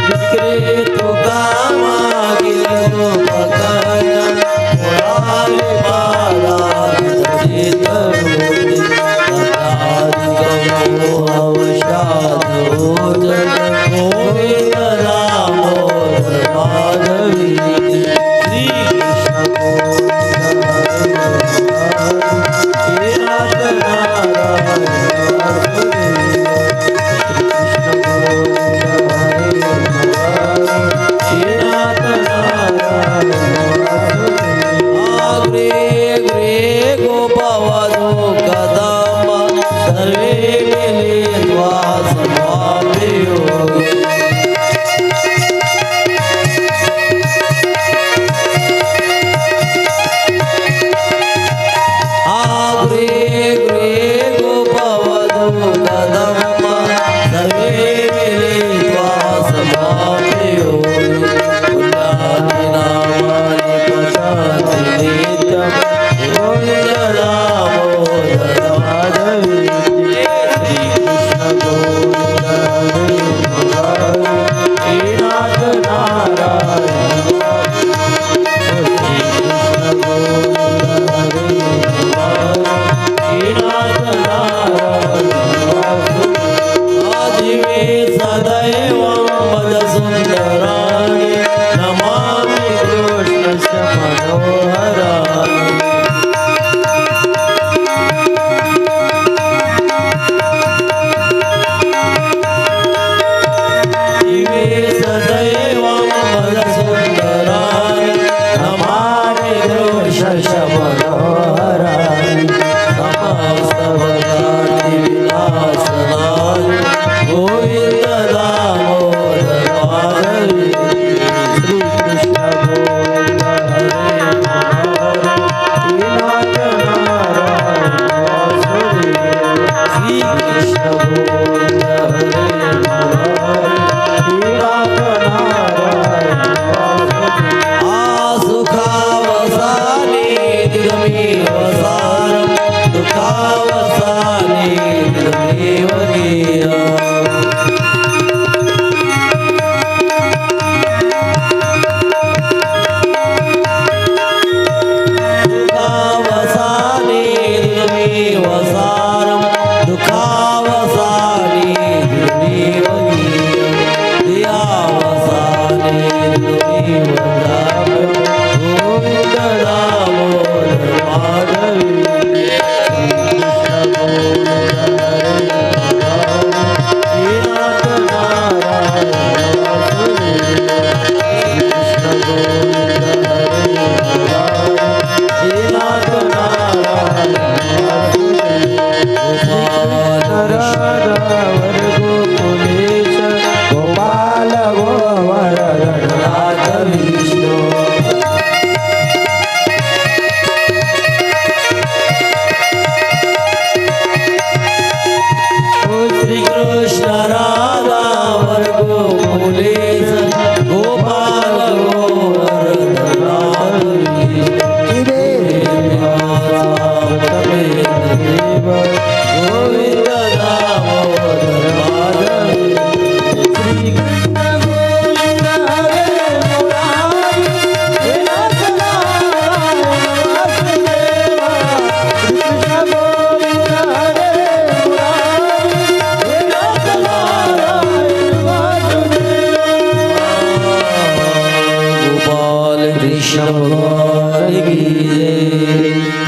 जिकडे तुका मागिलो पकड मुळाले पाला चित मोती गमो अवशाद जग गोविंद दामोदर माधवी श्री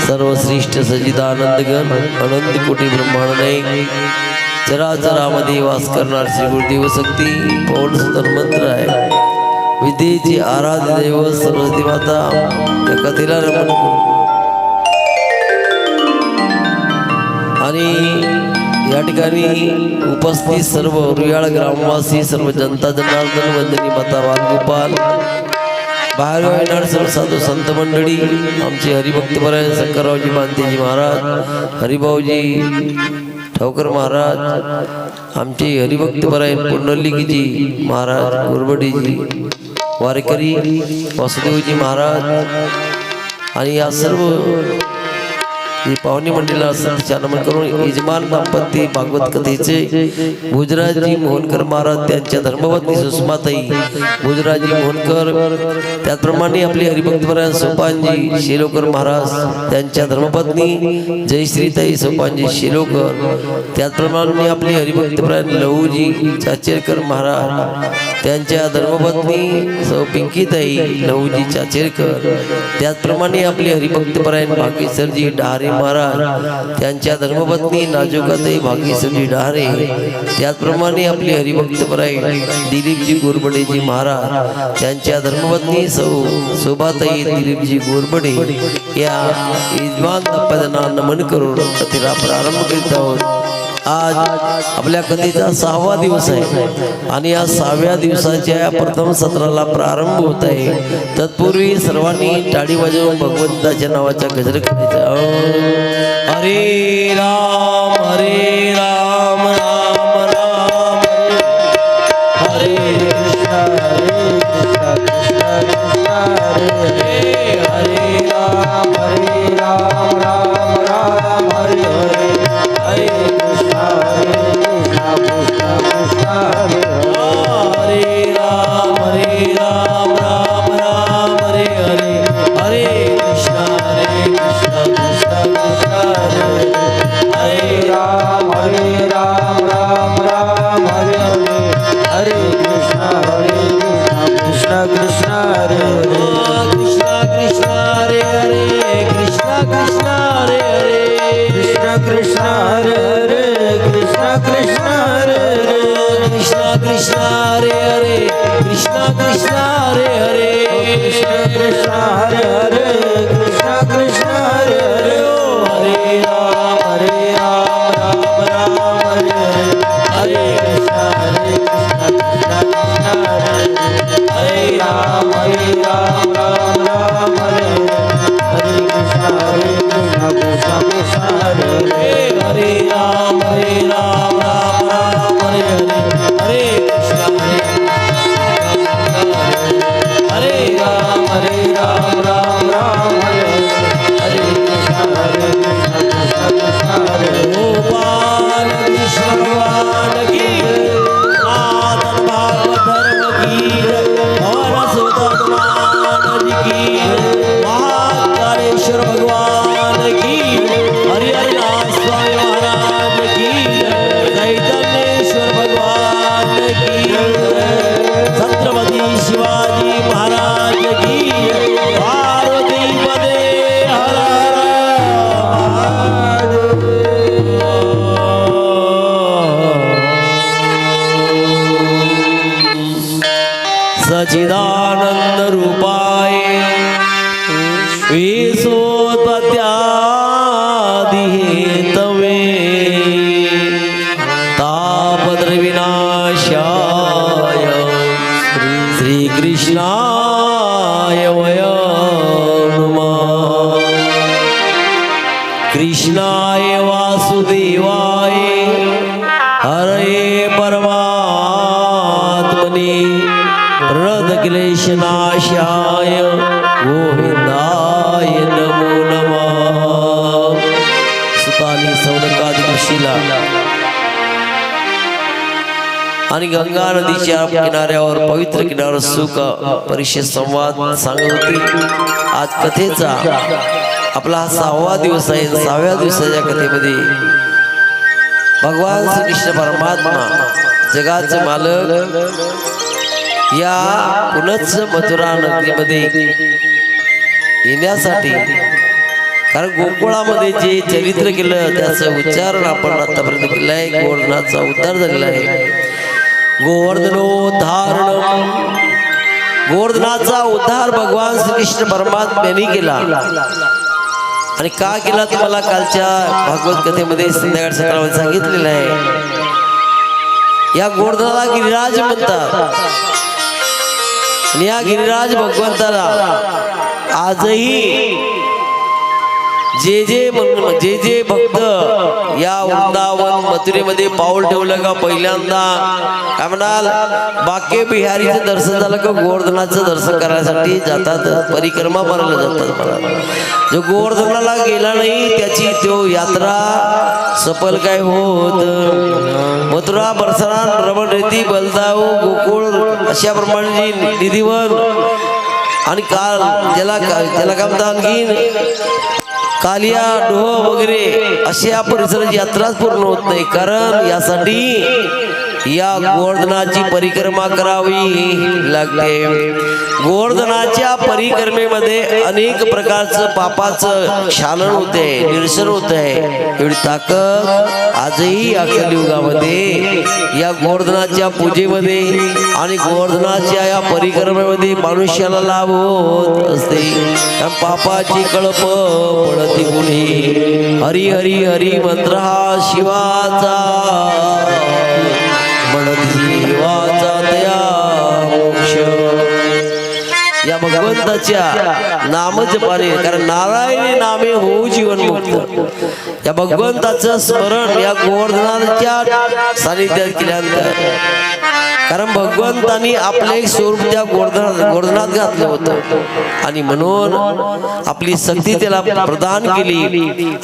सर्वश्रेष्ठ सजिदानंदगण अनंत कोटी ब्रह्मांड नाही चराचरामध्ये वास करणार श्री गुरुदेव शक्ती पवन सुंदर मंत्र आहे. विद्येची आराध्य देव सरस्वती माता या कथेला रमण आणि या ठिकाणी उपस्थित सर्व रुयाळ ग्रामवासी सर्व जनता जनार्दन वंदनी माता बालगोपाल बाहेर येणार सर्व साधू संत मंडळी आमचे हरिभक्तपरायण शंकररावजी मानतेजी महाराज हरिभाऊजी ठावकर महाराज आमचे हरिभक्तपरायण पुंडलिकजी महाराज गुरबडीजी वारकरी वासुदेवजी महाराज आणि या सर्व ही पाहुणी मंडळीला नमन करून यजमान दाम्पत्य भागवत कथेचे गुजराजी मोहनकर महाराज त्यांच्या धर्मपत्नी सुषमाताई गुजराजी मोहनकर, त्याचप्रमाणे आपली हरिभक्तपरायण सोपानजी शेलोकर महाराज त्यांच्या धर्मपत्नी जयश्रीताई सोपानजी शेलोकर, त्याचप्रमाणे आपली हरिभक्तपरायण लहूजी चाचेरकर महाराज त्यांच्या धर्मपत्नी सौ पिंकीताई लहूजी चाचेरकर, त्याचप्रमाणे आपली हरिभक्तपरायण भागीसरजी डहारे महाराज त्यांच्या धर्मपत्नी नाजुकाताई भागीसरजी डहारे, त्याचप्रमाणे आपली हरिभक्तपरायण दिलीपजी गोरबडेजी महाराज त्यांच्या धर्मपत्नी सौ शोभाताई दिलीपजी गोरबडे या यजमान दाम्पत्यांना नमन करून कथेला प्रारंभ करीत आहोत। आज आपल्या कथेचा 6वा दिवस आहे आणि या 6व्या दिवसाच्या प्रथम सत्राला प्रारंभ होत आहे। तत्पूर्वी सर्वांनी टाळी वाजवून भगवंताच्या नावाचा गजर करायचा। हरे राम राम राम हरे कृष्ण कृष्ण कृष्ण हरे हरे राम राम राम हरे हरे हरे कृष्ण हरे राम राम राम हरे हरे हरे कृष्ण कृष्ण कृष्ण हरे राम राम राम हरे हरे हरे कृष्ण कृष्ण हरे हरे कृष्ण कृष्ण हरे हरे कृष्ण कृष्ण हरे हरे कृष्ण कृष्ण हरे हरे कृष्ण कृष्ण हरे हरे कृष्ण कृष्ण हरे हरे कृष्ण कृष्ण हरे हरे कृष्ण कृष्ण हरे हरे कृष्ण कृष्ण हरे हरे हरे राम राम राम हरे हरे हरे कृष्ण कृष्ण कृष्ण हरे राम राम राम हरे हरे कृष्ण कृष्ण कृष्ण हरे हरे राम राम राम हरे हरे कृष्ण हरे राम राम राम हरे हरे कृष्ण कृष्ण कृष्ण हरे गोपाल कृष्ण भगवान की आदर भाव धर्म की और सुतमान जी की महाकालेश्वर भगवान की हरिहरनाथ स्वामी महाराज की चैतन्येश्वर भगवान की छत्रपति शिवाजी महाराज की पार्वती पदे हर सचिदानंद रूपाय विश्वोत्पत्त्यादि हेतवे तापत्रय विनाशाय श्री कृष्णाय वयं नमः। कृष्णाय वासुदेवाय हरे परमात्मने प्रणतक्लेशनाशाय गोविंदाय नमो नमः। सुतानी सौनकादी ऋषीला आणि गंगा नदीच्या किनाऱ्यावर पवित्र किनाऱ्यावर सुख परिषद संवाद सांगत होती। आज कथेचा आपला हा 6वा दिवस आहे। 6व्या दिवसाच्या कथेमध्ये भगवान श्रीकृष्ण परमात्मा जगाचे मालक या पुनच्च मथुरा नगरीमध्ये येण्यासाठी, कारण गोकुळामध्ये जे चरित्र केलं त्याचं उच्चारण आपण आतापर्यंत केलं आहे। गोवर्धनाचा उद्धार झालेला आहे। गोवर्धनोद्धारणम, गोवर्धनाचा उद्धार भगवान श्रीकृष्ण परमात्म्याने केला। आणि का केला तुम्हाला कालच्या भागवत कथेमध्ये संध्याकाळ सकाळमध्ये सांगितलेलं आहे। या गोवर्धनाला गिरिराज म्हणतात आणि या गिरिराज भगवंताला आजही जे भक्त या वृंदावन मथुरेमध्ये पाऊल ठेवलं का पहिल्यांदा काय म्हणाल बाके बिहारीचं दर्शन झालं का गोवर्धनाचं दर्शन करायसाठी जातात, परिक्रमा मारायला जातात। जो गोवर्धनाला गेला नाही त्याची तो यात्रा सफल काय होत। मथुरा बरसाना रमण रेती बलदाव गोकुळ अशा प्रमाणे निधीवन आणि काल ज्याला काय म्हणतात आणखीन कालिया डोह वगैरे अशा परिसराची यात्राच पूर्ण होत नाही, कारण यासाठी या गोवर्धनाची परिक्रमा करावी लागते। गोवर्धनाच्या परिक्रमेमध्ये अनेक प्रकारचं पापाचं क्षालन होते, निरसन होत आहे। एवढी ताकद आजही या कलियुगामध्ये या गोवर्धनाच्या पूजेमध्ये आणि गोवर्धनाच्या या परिक्रमेमध्ये मनुष्याला लाभ होत असते। कारण पापाची कळप पडती गुन्हे हरी हरी हरी मंत्र हा शिवाचा जीवाचा दया मोक्ष या भगवंताच्या नामजपाने, कारण नारायणी नामे हो जीवन मुक्त। या भगवंताचं स्मरण या गोवर्धनाच्या सानिध्यात केल्यानंतर, कारण भगवंतानी आपले एक स्वरूप त्या गोवर्धनात घातलं होतं आणि म्हणून आपली शक्ती त्याला प्रदान केली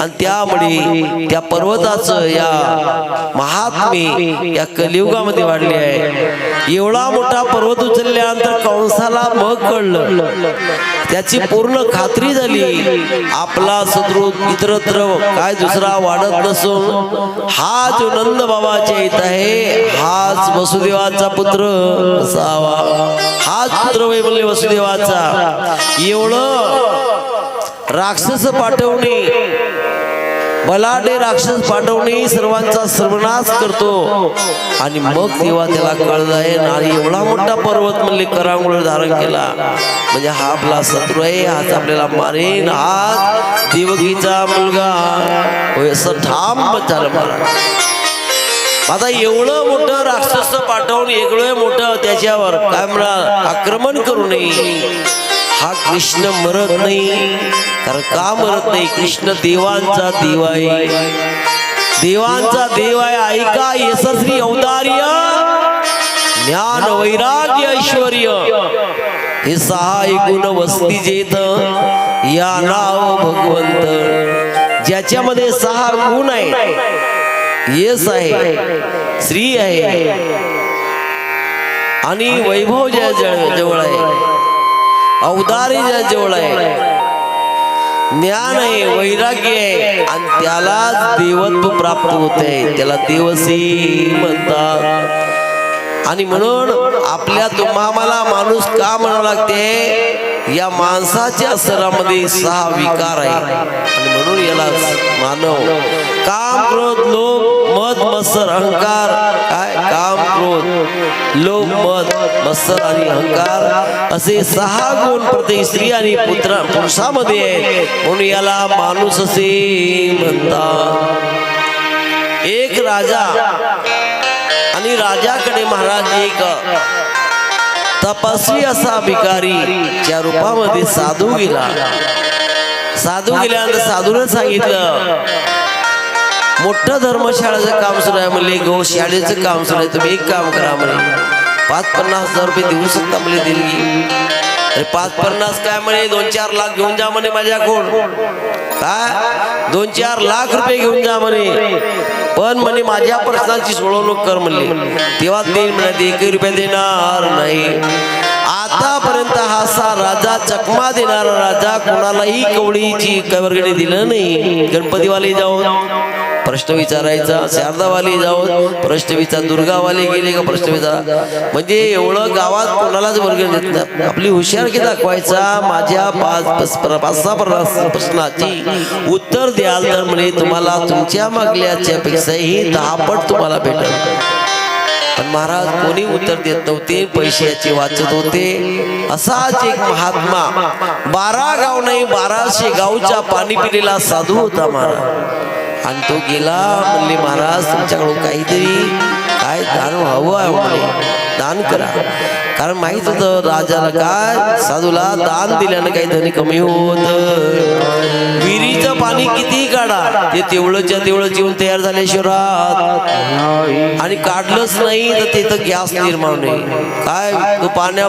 आणि त्यामुळे त्या पर्वताचं या महात्म्य या कलियुगामध्ये वाढले आहे। एवढा मोठा पर्वत उचलल्यानंतर कंसाला मग कळलं, त्याची पूर्ण खात्री झाली आपला शत्रू इतरत्र काय दुसरा वाढत नसून हा जो नंद बाबाच्या इथं आहे हाच वसुदेवाचा पुत्र असावा, हाच पुत्र वै म्हणले वसुदेवाचा। एवढं राक्षस पाठवणे, बलाढ्य राक्षस पाठवणे सर्वांचा सर्वनाश करतो आणि मग तेव्हा त्याला कळलं आहे आणि एवढा मोठा पर्वत म्हणले करांगोळ धारण केला म्हणजे हा आपला शत्रू आहे, हाच आपल्याला मारेन, हाच देवकीचा मुलगा होय असं ठाम झालं मला। आता एवढं मोठं राक्षस पाठवून एवढं मोठं त्याच्यावर काय म्हणा आक्रमण करू नये। हा कृष्ण मरत नाही, कारण का मरत नाही, कृष्ण देवांचा देव आहे, देवांचा देव आहे। ऐका यशस्वी औदार्य ज्ञान वैराग्य ऐश्वर्य हे सहा गुण वस्ती जेत या नाव भगवंत। ज्याच्यामध्ये सहा गुण आहे, यश आहे, श्री आहे आणि वैभव ज्या जवळ आहे, औदार्य ज्या जवळ आहे, ज्ञान आहे, वैराग्य आहे आणि त्यालाच देवत्व प्राप्त होते, त्याला देवसी म्हणतात। आणि म्हणून आपल्या तुम्हाला माणूस का म्हणावं लागते, या माणसाच्या शरीरामध्ये सहा विकार आहे आणि म्हणून याला मानव काम क्रोध लोभ मद मत्सर अहंकार, काय काम क्रोध लोभ मद मत्सर आणि अहंकार असे सहा गुण प्रत्येक स्त्री आणि पुरुषामध्ये आहेत, म्हणून याला माणूस असे म्हणतात। एक राजा आणि राजाकडे महाराज एक तपस्वी असा भिकारी च्या रूपामध्ये साधू गेला। साधू गेल्यानंतर साधूने सांगितलं मोठं धर्मशाळेचं काम सुरू आहे म्हणले, गौशाळेचं काम सुरू आहे, तुम्ही एक काम करा म्हणे 5-50 रुपये देऊ शकता म्हणे देणगी। 5-50 काय म्हणे 2-4 लाख घेऊन जा म्हणे माझ्याकडून, काय 2-4 लाख रुपये घेऊन जा म्हणे, पण म्हणे माझ्या प्रश्नाची सोडवणूक कर म्हणले, तेव्हा देईल म्हणे, 1 रुपया देणार नाही। आतापर्यंत हा सा राजा चकमा देणारा राजा कोणालाही कवडीची वर्गणी दिलं नाही। गणपतीवाले जाऊन प्रश्न विचारायचा, शारदावाली जाऊन प्रश्न विचार, दुर्गावाले गेले का प्रश्न विचारा, म्हणजे एवढं गावात कोणालाच वर्गणी देत नाही। आपली हुशारकी दाखवायचा, माझ्या 5-6 प्रश्नाची उत्तर द्याल तर म्हणे तुम्हाला तुमच्या मागल्याच्या पेक्षाही 10 पट तुम्हाला भेटेल। पण महाराज कोणी उत्तर देत नव्हते, पैशाची वाचत होते। असाच एक महात्मा 12 गाव नाही 1200 गावचा पाणी पिलेला साधू होता महाराज, आणि तो गेला म्हणले महाराज तुमच्याकडून काहीतरी काय दान हवं आहे म्हणे, दान करा. कारण माहित होतं राजाला काय साधूला दान दिल्यानं काही धनी कमी होत. विहिरीचं पाणी किती काढा ते तेवढंच्या तेवढं जीवन तयार झाल्याशिवाय आणि काढलंच नाही तर तिथं गॅस निर्माण होईल. काय तो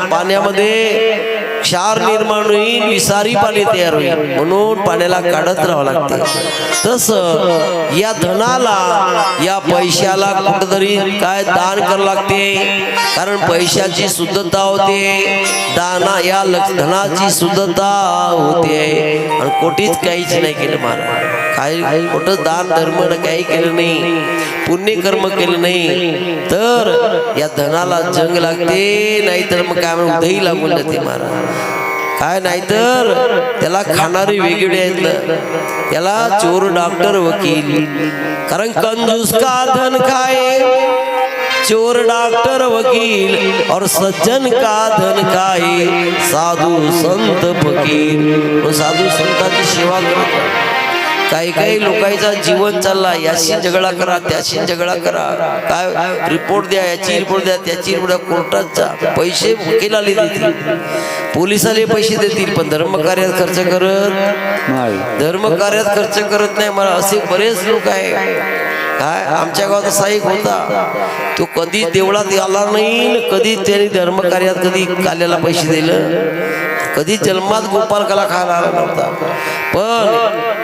पाण्यामध्ये क्षार निर्माण होईल, विषारी पाणी तयार होईल. म्हणून पाण्याला काढत राहावं लागते. तसं या धनाला या पैशाला कुठंतरी काय दान करावं लागते. कारण पैशाची शुद्धता होते, दाना या धनाची शुद्धता होते. आणि कोठीच काहीच नाही केलं महाराज, काही कुठं दान धर्म काही केलं नाही, पुण्यकर्म केलं नाही तर या धनाला जंग लागते. नाहीतर मग काय म्हणून दही लागून जाते महाराज. काय नाहीतर त्याला खाणारे वेगळे आहेत, त्याला चोर डॉक्टर वकील. कारण कंजूस का धन खाए, चोर डॉक्टर वकील और सज्जन का धन खाए, साधू संत फकीर. साधू संतांची सेवा करत. काही काही लोकांचा जीवन चालला, याशी झगडा करा त्याशी झगडा करा, काय रिपोर्ट द्या, याची रिपोर्ट द्या त्याची रिपोर्ट द्या. कोर्टात जा, पैसे वकिलाला देतील, पोलिसाला पैसे देतील, पण धर्मकार्यात खर्च करत नाही. धर्मकार्यात खर्च करत नाही. मला असे बरेच लोक आहे. काय आमच्या गावात असा एक होता, तो कधी देवळात आला नाही, कधी त्याने धर्मकार्यात कधी काल्याला पैसे दिलं, कधी जन्मात गोपालकाला खायला आला नव्हता. पण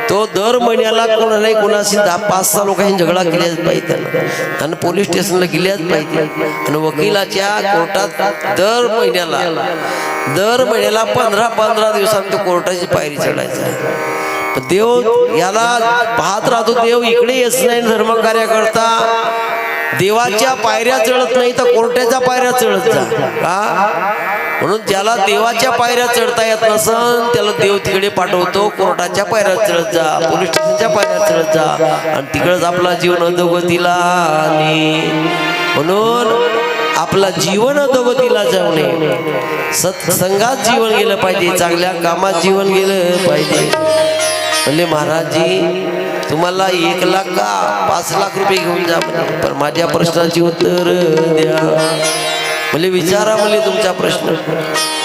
तो दर महिन्याला कोणालाही कोणाशी 5-6 लोकांनी झगडा केल्याच पाहिजे त्यानं, आणि पोलीस स्टेशनला गेल्याच पाहिजे. आणि वकिलाच्या कोर्टात दर महिन्याला 15 दिवसांनी तो कोर्टाची पायरी चढायचा. देव याला पाहत राहतो, देव इकडे येत नाही धर्मकार्य करता. देवाच्या पायऱ्या चढत नाही तर कोर्टाच्या पायऱ्या चढत जा. का म्हणून ज्याला देवाच्या पायऱ्या चढता येत नसन त्याला देव तिकडे पाठवतो, कोर्टाच्या पायऱ्या चढत जा, पोलीस स्टेशनच्या पायऱ्या चढत जा, आणि तिकडच आपला जीवन अधोगतीला. म्हणून आपला जीवन अधोगतीला जाऊ नये. सत्संगात जीवन गेलं पाहिजे, चांगल्या कामात जीवन गेलं पाहिजे. म्हणले महाराजजी तुम्हाला 1 लाख का 5 लाख रुपये घेऊन जा म्हणे, पण माझ्या प्रश्नाची उत्तर द्या. म्हणजे विचारा म्हणजे तुमचा प्रश्न.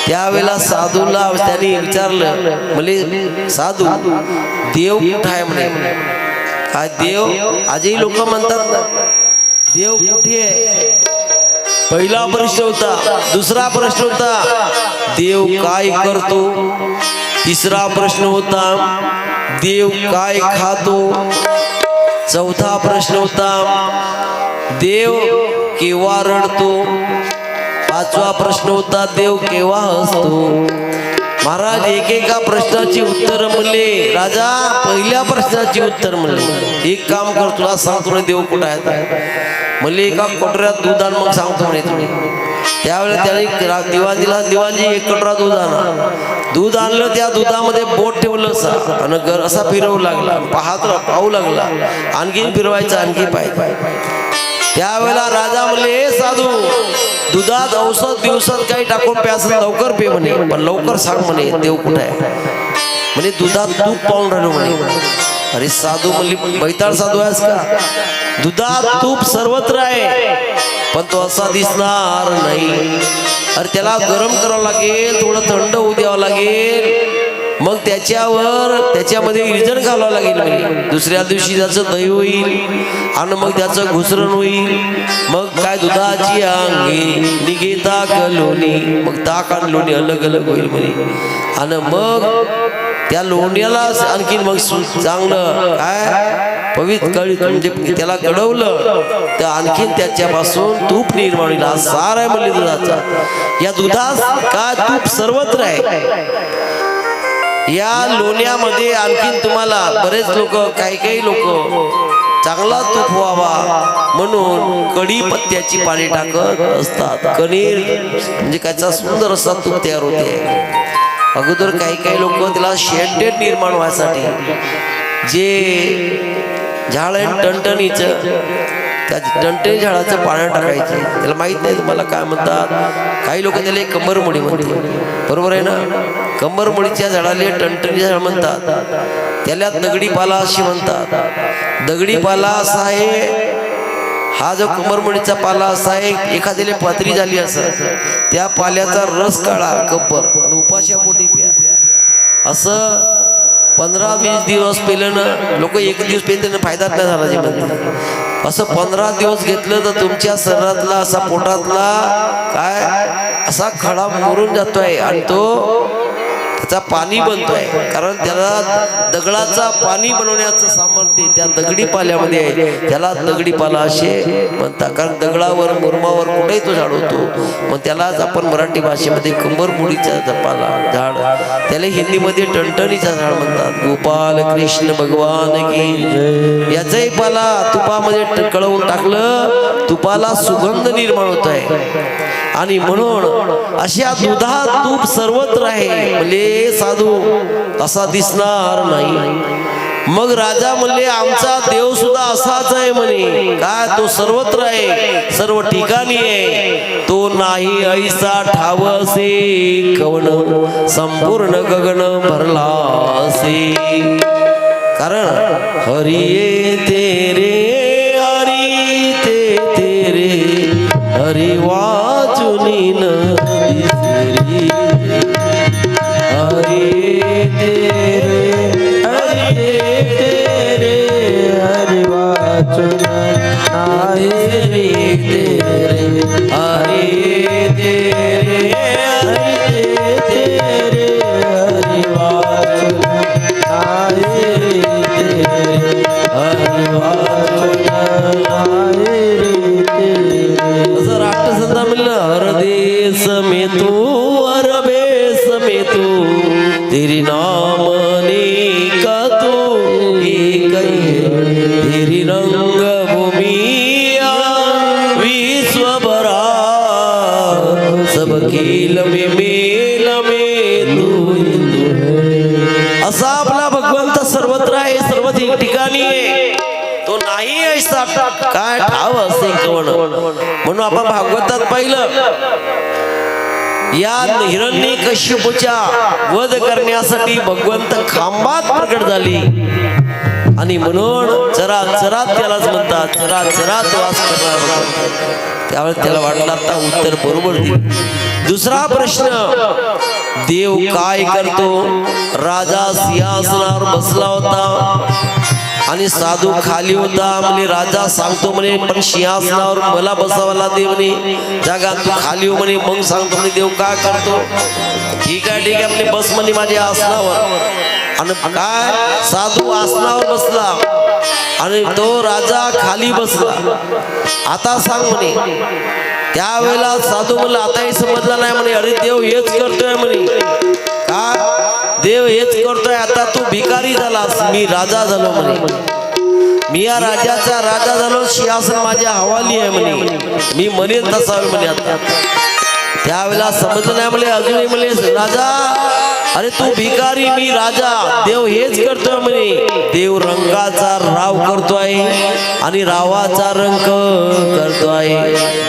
त्यावेळेला साधूला त्यांनी विचारलं, म्हणजे साधू देव कुठं आहे म्हणे. काय देव? आजही लोक म्हणतात ना देव कुठे आहे. पहिला प्रश्न होता. दुसरा प्रश्न होता देव काय करतो. तिसरा प्रश्न होता देव काय खातो. चौथा प्रश्न होता देव केव्हा रडतो. 5वा प्रश्न होता देव केव्हा हसतो. महाराज एकेका प्रश्नाची उत्तर म्हणले. राजा पहिल्या प्रश्नाची उत्तर म्हणले, एक काम कर तुला सांगतो ना देव कुठं आहे. म्हणले एका कोटऱ्यात दूध आण, मग सांगतो म्हणे तुम्ही. त्यावेळेला त्याने दिवाणजीला, दिवाणजी 1 कटोरा दूध आणा. दूध आणलं, त्या दुधामध्ये बोट ठेवलं आणि असा फिरवू लागला, पाहू लागला, आणखी फिरवायचं, आणखी पाहिजे. त्यावेळेला राजा म्हणले हे साधू दुधात औषध दिवसात काही टाकून प्यास, लवकर पे म्हणे, पण लवकर सांग म्हणे देव कुठे आहे. म्हणजे दुधात तूप पाहून राहिलो म्हणे. अरे साधू म्हणली बैताळ साधू आहेस का. दुधात तूप सर्वत्र आहे पण तो असा दिसणार नाही. अरे त्याला गरम करावं लागेल, थोडं थंड होऊ द्यावं लागेल, मग त्याच्यामध्ये विरजण घालावं लागेल. म्हणजे दुसऱ्या दिवशी त्याचं दही होईल आणि मग त्याचं घुसरण होईल. मग काय दुधाची अंगी निघेता कलोनी, मग ताक आणि लोणी अलग अलग होईल म्हणे. आणि मग त्या लोण्याला आणखी मग चांगलं काय पवित्र म्हणजे त्याला कडवलं तर आणखीन त्याच्यापासून तूप निर्माण होईल. हा सार आहे म्हणले दुधाचा. या दुधात काय तूप सर्वत्र आहे. या लोण्यामध्ये आणखीन तुम्हाला बरेच लोक, काही लोक चांगला तूप व्हावा म्हणून कढीपत्त्याची पाने टाकत असतात. कणीर म्हणजे त्याचा सुंदर असा तूप तयार होते. अगोदर काही लोक त्याला शेंडेड निर्माण व्हायसाठी जे झाड आहे टणटणीचं, त्या टणटणी झाडाचं पाण्यात टाकायचं. त्याला माहित नाही तुम्हाला काय म्हणतात. काही लोक त्याला कंबरमुळी म्हणतात, बरोबर आहे ना. कंबरमुळीच्या झाडाला टणटणी झाड म्हणतात. त्याला दगडी पाला अशी म्हणतात. दगडी पाला असा आहे, हा जो कुंभरमुळीचा पाला असा आहे, एखाद्याला पथरी झाली असं त्या पाल्याचा रस काढा कब्बर उपाशा पोटी प्या. असं 15-20 दिवस पेल्यानं लोक एक दिवस पेल्यानं फायदा नाही झाला जीवनात. असं 15 दिवस घेतलं तर तुमच्या शरीरातला असा पोटातला काय असा खडा मोरून जातोय आणि तो त्याचा पाणी बनतोय. कारण त्याला दगडाचा पाणी बनवण्याचं सामर्थ्य त्या दगडी पाल्यामध्ये आहे. त्याला दगडी पाला असे म्हणतात. कारण दगडावर मुरमावर कुठेही तो झाड होतो. मग त्यालाच आपण मराठी भाषेमध्ये कुंभरमुळीचा पाला झाड, त्याला हिंदीमध्ये टणटणीचा झाड म्हणतात. गोपाल कृष्ण भगवान की. याचाही पाला तुपामध्ये कळवून टाकलं, तुपाला सुगंध निर्माण होत आहे. आणि म्हणून अशा दुधात तूप सर्वत्र आहे म्हणजे साधू तसा दिसणार नाही. मग राजा म्हणले आमचा देव सुद्धा असाच आहे म्हणे. काय तो सर्वत्र आहे, सर्व ठिकाणी आहे. तो नाही ऐसा ठाव असे कवन संपूर्ण गगन भरला असे. कारण हरी ये तेरे हरी ते तेरे हरी वाचुनी न दिसरी हरी तेरे हरी तेरे हरी वाचुन नाही तेरे हरी तेरे हरी तेरे हरी वाचुन नाही तेरे हरी वाचुन नाही तेरे. असं राष्ट्रसंता म्हणलं हर देश में तू हर बेस में तू तेरी नाम का तू एक तेरी रंग भूमिया विश्व भरा सब खेल में मेल में तू. असा आपला भगवंत सर्वत्र आहे, सर्व ठिकाणी आहे. तो नाही ऐसा काय ठाव असे कवन. म्हणून आपण भागवतात पाहिलं, या हिरण्यकश्यपूचा वध करण्यासाठी भगवंत खांबात प्रकट झाली. आणि म्हणून चराचरात त्यालाच म्हणतात, चराचरात वास करणार. त्यावेळेस त्याला वाटलं आता उत्तर बरोबर देईल. दुसरा प्रश्न, देव काय करतो. राजा सिंहासनावर बसला होता आणि साधू खाली होता. म्हणजे राजा सांगतो म्हणे पण सिंहासनावर मला बसावाला दे म्हणे, जागा तू खाली हो म्हणे, मग सांगतो म्हणे देव काय करतो. ठीक आहे ठीक आहे म्हणे, बस म्हणे माझ्या आसनावर. आणि काय साधू आसनावर बसला आणि तो राजा खाली बसला. आता सांग म्हणे. त्यावेळेला साधू म्हणला आताही समजलं नाही म्हणे. अरे देव हेच करतोय म्हणे. का देव हेच करतोय. आता तू भिकारी झालास, मी राजा झालो म्हणे. मी या राज्याचा राजा झालो, सिंहासन माझ्या हवाली आहे म्हणे, मी म्हणेन तसा म्हणे. आता त्यावेळेला समजलं नाही म्हणे. अजूनही म्हणे राजा अरे तू भिकारी मी राजा. देव हेच करतोय म्हणे. देव रंगाचा राव करतोय आणि रावाचा रंग करतोय.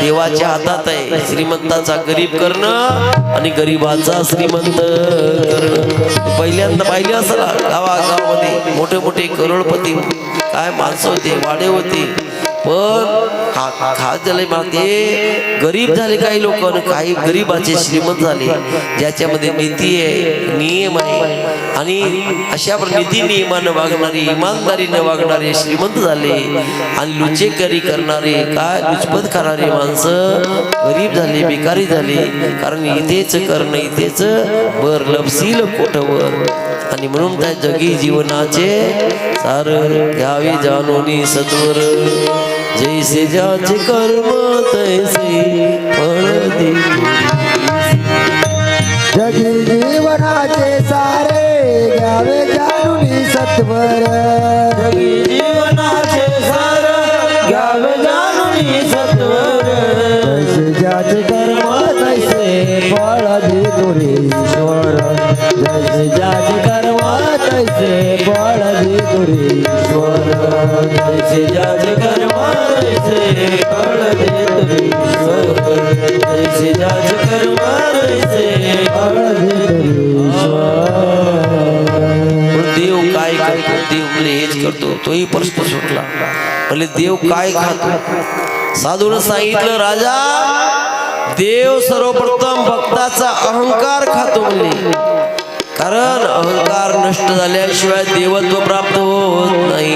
देवाच्या हातात आहे श्रीमंताचा गरीब करणं आणि गरीबाचा श्रीमंत करणं. पहिल्यांदा पाहिले असेल गावागावामध्ये मोठे मोठे करोडपती काय माणसं होते, वाडे होते. पण खास झाले ते गरीब झाले काही लोक आणि काही गरीबाचे श्रीमंत झाले. ज्याच्यामध्ये नीती आहे, नियम आहे आणि अशा नीती नियमानं वागणारे, इमानदारीने वागणारे श्रीमंत झाले. आणि लुचेकरी करणारे काय लुचपत करणारे माणसं गरीब झाले, भिकारी झाले. कारण इथेच करणं इथेच बर लपसील कोठवर. आणि म्हणून त्या जगी जीवनाचे सार घ्यावे जाणून सत्वर. जैसे ज्याचे कर्म तैसे फळ दे. जगी जीवनाचे सारे घ्यावे जाणून सत्वर. जगी जीवनाचे सार घ्यावे जाणून सत्वर. जैसे ज्याचे कर्म तैसे फळ देतो रे ईश्वर. जैसे ज्याचे कर्म तैसे फळ देतो रे ईश्वर. जैसे ज्याचे कर्म तैसे फळ देतो रे ईश्वर. जैसे ज्याचे कर्म तैसे फळ देतो रे ईश्वर. देव काय करतो. देव म्हणजे हेच करतो. तोही प्रश्न सुटला. म्हणजे देव काय खातो. साधून सांगितलं, राजा देव सर्वप्रथम भक्ताचा अहंकार खातो म्हणले, कारण अहंकार नष्ट झाल्याशिवाय देवत्व प्राप्त होत नाही.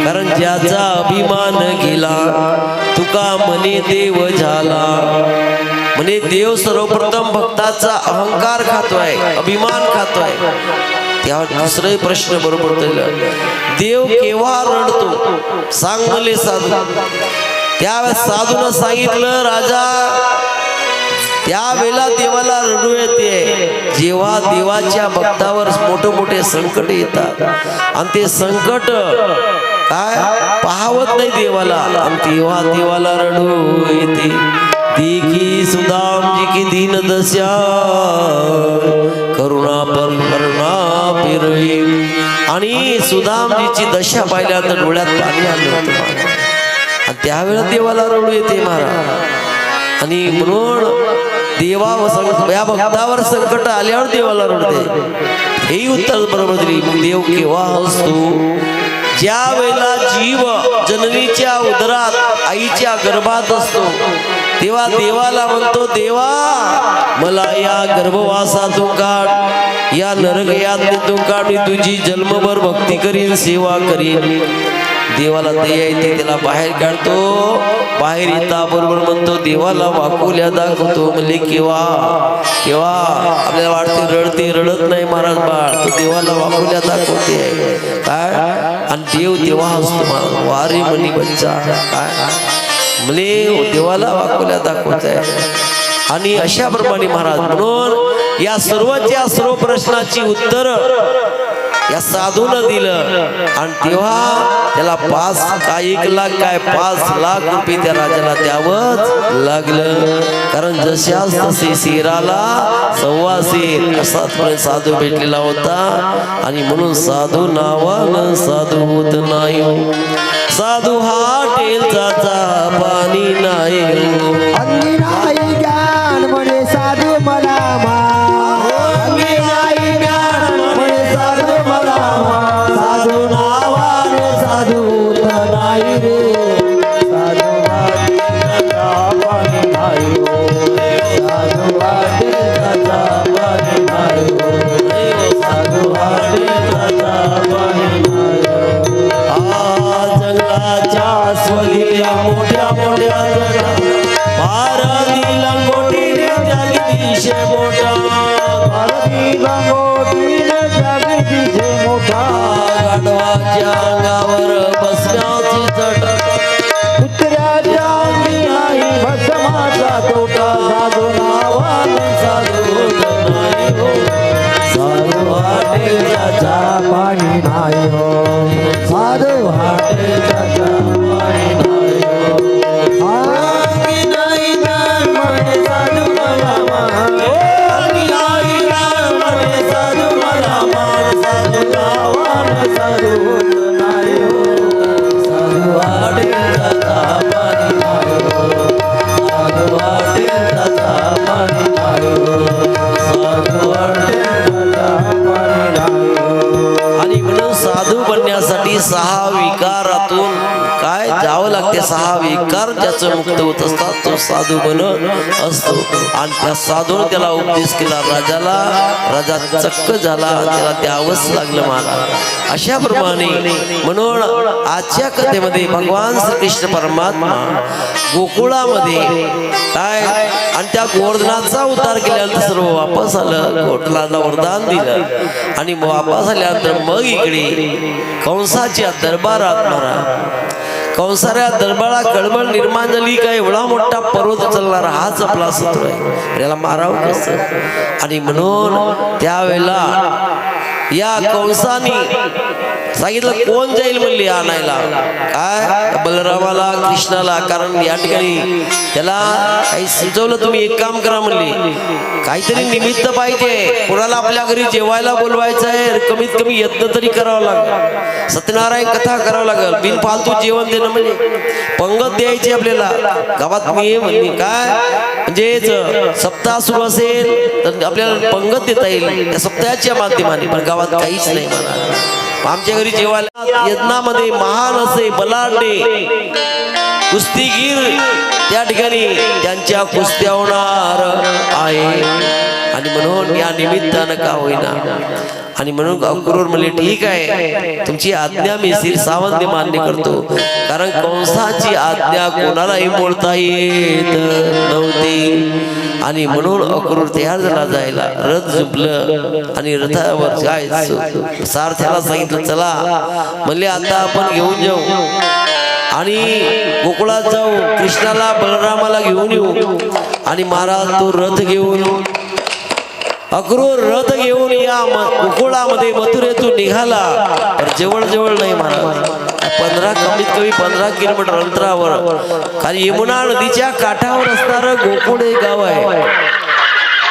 कारण ज्याचा अभिमान गेला तुका मने देव झाला. म्हणे देव सर्वप्रथम भक्ताचा अहंकार खातोय, अभिमान खातोय. त्यावर दुसराही प्रश्न बरोबर दिलं, देव केव्हा रडतो सांग म्हणले साधू. त्यावेळेस साधूनं सांगितलं, राजा त्यावेळेला देवाला रडू येते जेव्हा देवाच्या भक्तावर मोठे मोठे संकट येतात आणि ते संकट काय पाहवत नाही देवाला, आणि तेव्हा देवाला रडू येते. देखी सुदाम जी की दीन दशा करुणा करुणा फिरवी. आणि सुदामजीची दशा पाहिल्यानंतर डोळ्यात पाणी आलं होतं आणि त्यावेळेला देवाला रडू येते महाराज. आणि म्हणून या भक्तावर संकट आल्यावर देवाला रडते. हेही उत्तर बरोबर दिली. देव केव्हा असतो, ज्या वेळेला जीव जननीच्या उदरात आईच्या गर्भात असतो तेव्हा देवाला म्हणतो, देवा मला या गर्भवासातून काढ, या नरकयातून काढ, मी तुझी जन्मभर भक्ती करीन, सेवा करीन. देवाला ते येते, त्याला बाहेर काढतो. बाहेर येता बरोबर म्हणतो, देवाला वाकुल्या दाखवतो. म्हणजे केव्हा केव्हा आपल्याला वाटते रडते, रडत नाही महाराज बाळ, तो देवाला वाकुल्या दाखवते काय. आणि देव तेव्हा असतो महाराज, वारे मनी बच्चा काय म्हणजे देवाला वाकुल्या दाखवत आहे. आणि अशा प्रमाणे महाराज म्हणून या सर्वच्या सर्व प्रश्नाची उत्तर या साधूनं दिलं. आणि तेव्हा त्याला 1 लाख काय 5 लाख रुपये त्या राजाला द्यावंच लागलं. कारण जशाच तसे शेराला 1.25 शेर असाच साधू भेटलेला होता. आणि म्हणून साधू नावानं साधू होत नाही, साधू हॉटेलचा चहा पाणी नाही. अंगी नाही ज्ञान म्हणे साधू मला अंगी नाही ज्ञान म्हणे साधू मला साधू नावाने साधू होत नाही रे. साधू वाटेचा पाणी नाही हो, साधू वाटेचा पाणी नाही हो, साधू वाटेचा पाणी नाही हो. जंगलाच्या स्वलीला मोठ्या मोठ्या भारती लंगोटीने जगदीशे मोठा, भारती लंगोटीने जगदीशे मोठा. गाढवाच्या अंगावर बसण्याची चट, कुत्र्याच्या अंगी नाही भस्माचा तोटा. साधू नावाने साधू होत नाही हो, साधू हॉटेलचा चहा पाणी नाही हो, साधू हॉटेलचा चहा पाणी नाही हो. अंगी नाही ज्ञान म्हणे साधू मला मान, अंगी नाही ज्ञान म्हणे साधू मला मान. साधू नावाने साधू होत नाही हो, साधू हॉटेलचा चहा पाणी नाही हो, साधू हॉटेलचा चहा पाणी नाही हो, साधू हॉटेलचा चहा पाणी नाही हो. आणि म्हणून साधू बनण्यासाठी 6 विकारातून काय जावं लागते. 6 विकार ज्याचं मुक्त होत असतात तो साधू बनत असतो. आणि त्या साधून त्याला उपदेश केला राजाला. राजा चक्क झाला, त्याला द्यावंच लागलं महाराज. अशा प्रमाणे म्हणून आजच्या कथेमध्ये भगवान श्रीकृष्ण परमात्मा गोकुळामध्ये काय आणि त्या गोवर्धनाचा उद्धार केल्यानंतर सर्व वापस आलं, गोकुळाला वरदान दिलं. आणि वापस आल्यानंतर मग इकडे कंसाच्या दरबारात महाराज कंसाऱ्या दरबारा कळबळ निर्माण झाली. काय एवढा मोठा पर्वत उचलणारा हाच आपला शत्रू आहे, याला मारावं कसं. आणि म्हणून त्यावेळेला या कंसाने सांगितलं कोण जाईल म्हणली आणायला काय बलरामाला कृष्णाला. कारण या ठिकाणी त्याला काही सुचवलं, तुम्ही एक काम करा म्हणली, काहीतरी निमित्त पाहिजे, कोणाला आपल्या घरी जेवायला बोलवायचं आहे, कमीत कमी यत्न तरी करावं लागेल, सत्यनारायण कथा करावं लागेल, बिनफालतू जेवण देणं म्हणजे पंगत द्यायची आपल्याला गावात. मी म्हणली काय म्हणजे सप्ताह सुरू असेल तर आपल्याला पंगत देता येईल त्या सप्ताहाच्या माध्यमाने, पण गावात काहीच नाही म्हणा. आमच्या घरी जेवायला यज्ञामध्ये महान असे बलाढ्य कुस्तीगीर त्या ठिकाणी त्यांच्या कुस्त्या होणार आहे आणि म्हणून या निमित्तानं का होईना आणि म्हणून अक्रूर म्हणले ठीक आहे तुमची आज्ञा मी शिरसावंती मान्य करतो कारण कंसाची आज्ञा कोणालाही बोलता येत नव्हती आणि म्हणून अक्रूर तयार झाला जायला रथ झुंपलं आणि रथावर काय सारथ्याला सांगितलं चला म्हणले आता आपण घेऊन जाऊ आणि गोकुळात जाऊ कृष्णाला बलरामाला घेऊन येऊ आणि महाराज तो रथ घेऊन अक्रूर रथ घेऊन या गोकुळामध्ये मथुरेतून निघाला तर जवळ जवळ नाही महाराज 15 कमीत कमी 15 किलोमीटर अंतरावर खाली यमुना नदीच्या काठावर असणारं गोकुळ हे गाव आहे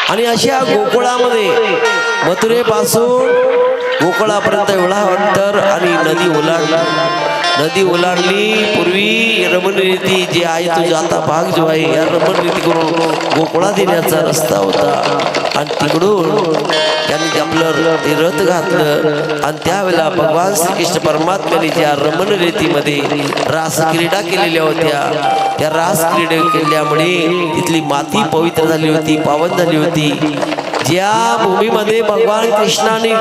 आणि अशा गोकुळामध्ये मथुरेपासून गोकुळापर्यंत एवढा अंतर आणि नदी ओलांडली पूर्वी रमणरीती जी आहे तुझा आता भाग जो आहे या रमणरीती करून गोकुळात येण्याचा रस्ता होता आणि तिकडून त्यांनी आपलं ते रथ घातलं आणि त्यावेळेला भगवान श्रीकृष्ण परमात्म्याने ज्या रमणरीतीमध्ये रासक्रीडा केलेल्या होत्या त्या रासक्रीडा केल्यामुळे तिथली माती पवित्र झाली होती पावन झाली होती ज्या भूमीमध्ये भगवान कृष्णाने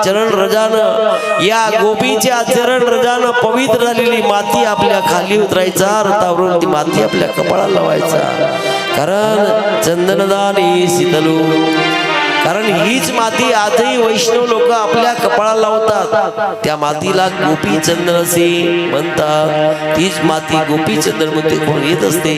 चरण रजानं या गोपीच्या चरण रजानं पवित्र झालेली माती आपल्या खाली उतरायचा रथावरून ती माती आपल्या कपाळाला लावायचा कारण चंदनदानी शीतलू कारण हीच माती आजही वैष्णव लोक आपल्या कपाळाला लावतात त्या मातीला गोपी चंदन असे म्हणतात तीच माती गोपी चंदन मध्ये कोण येत असते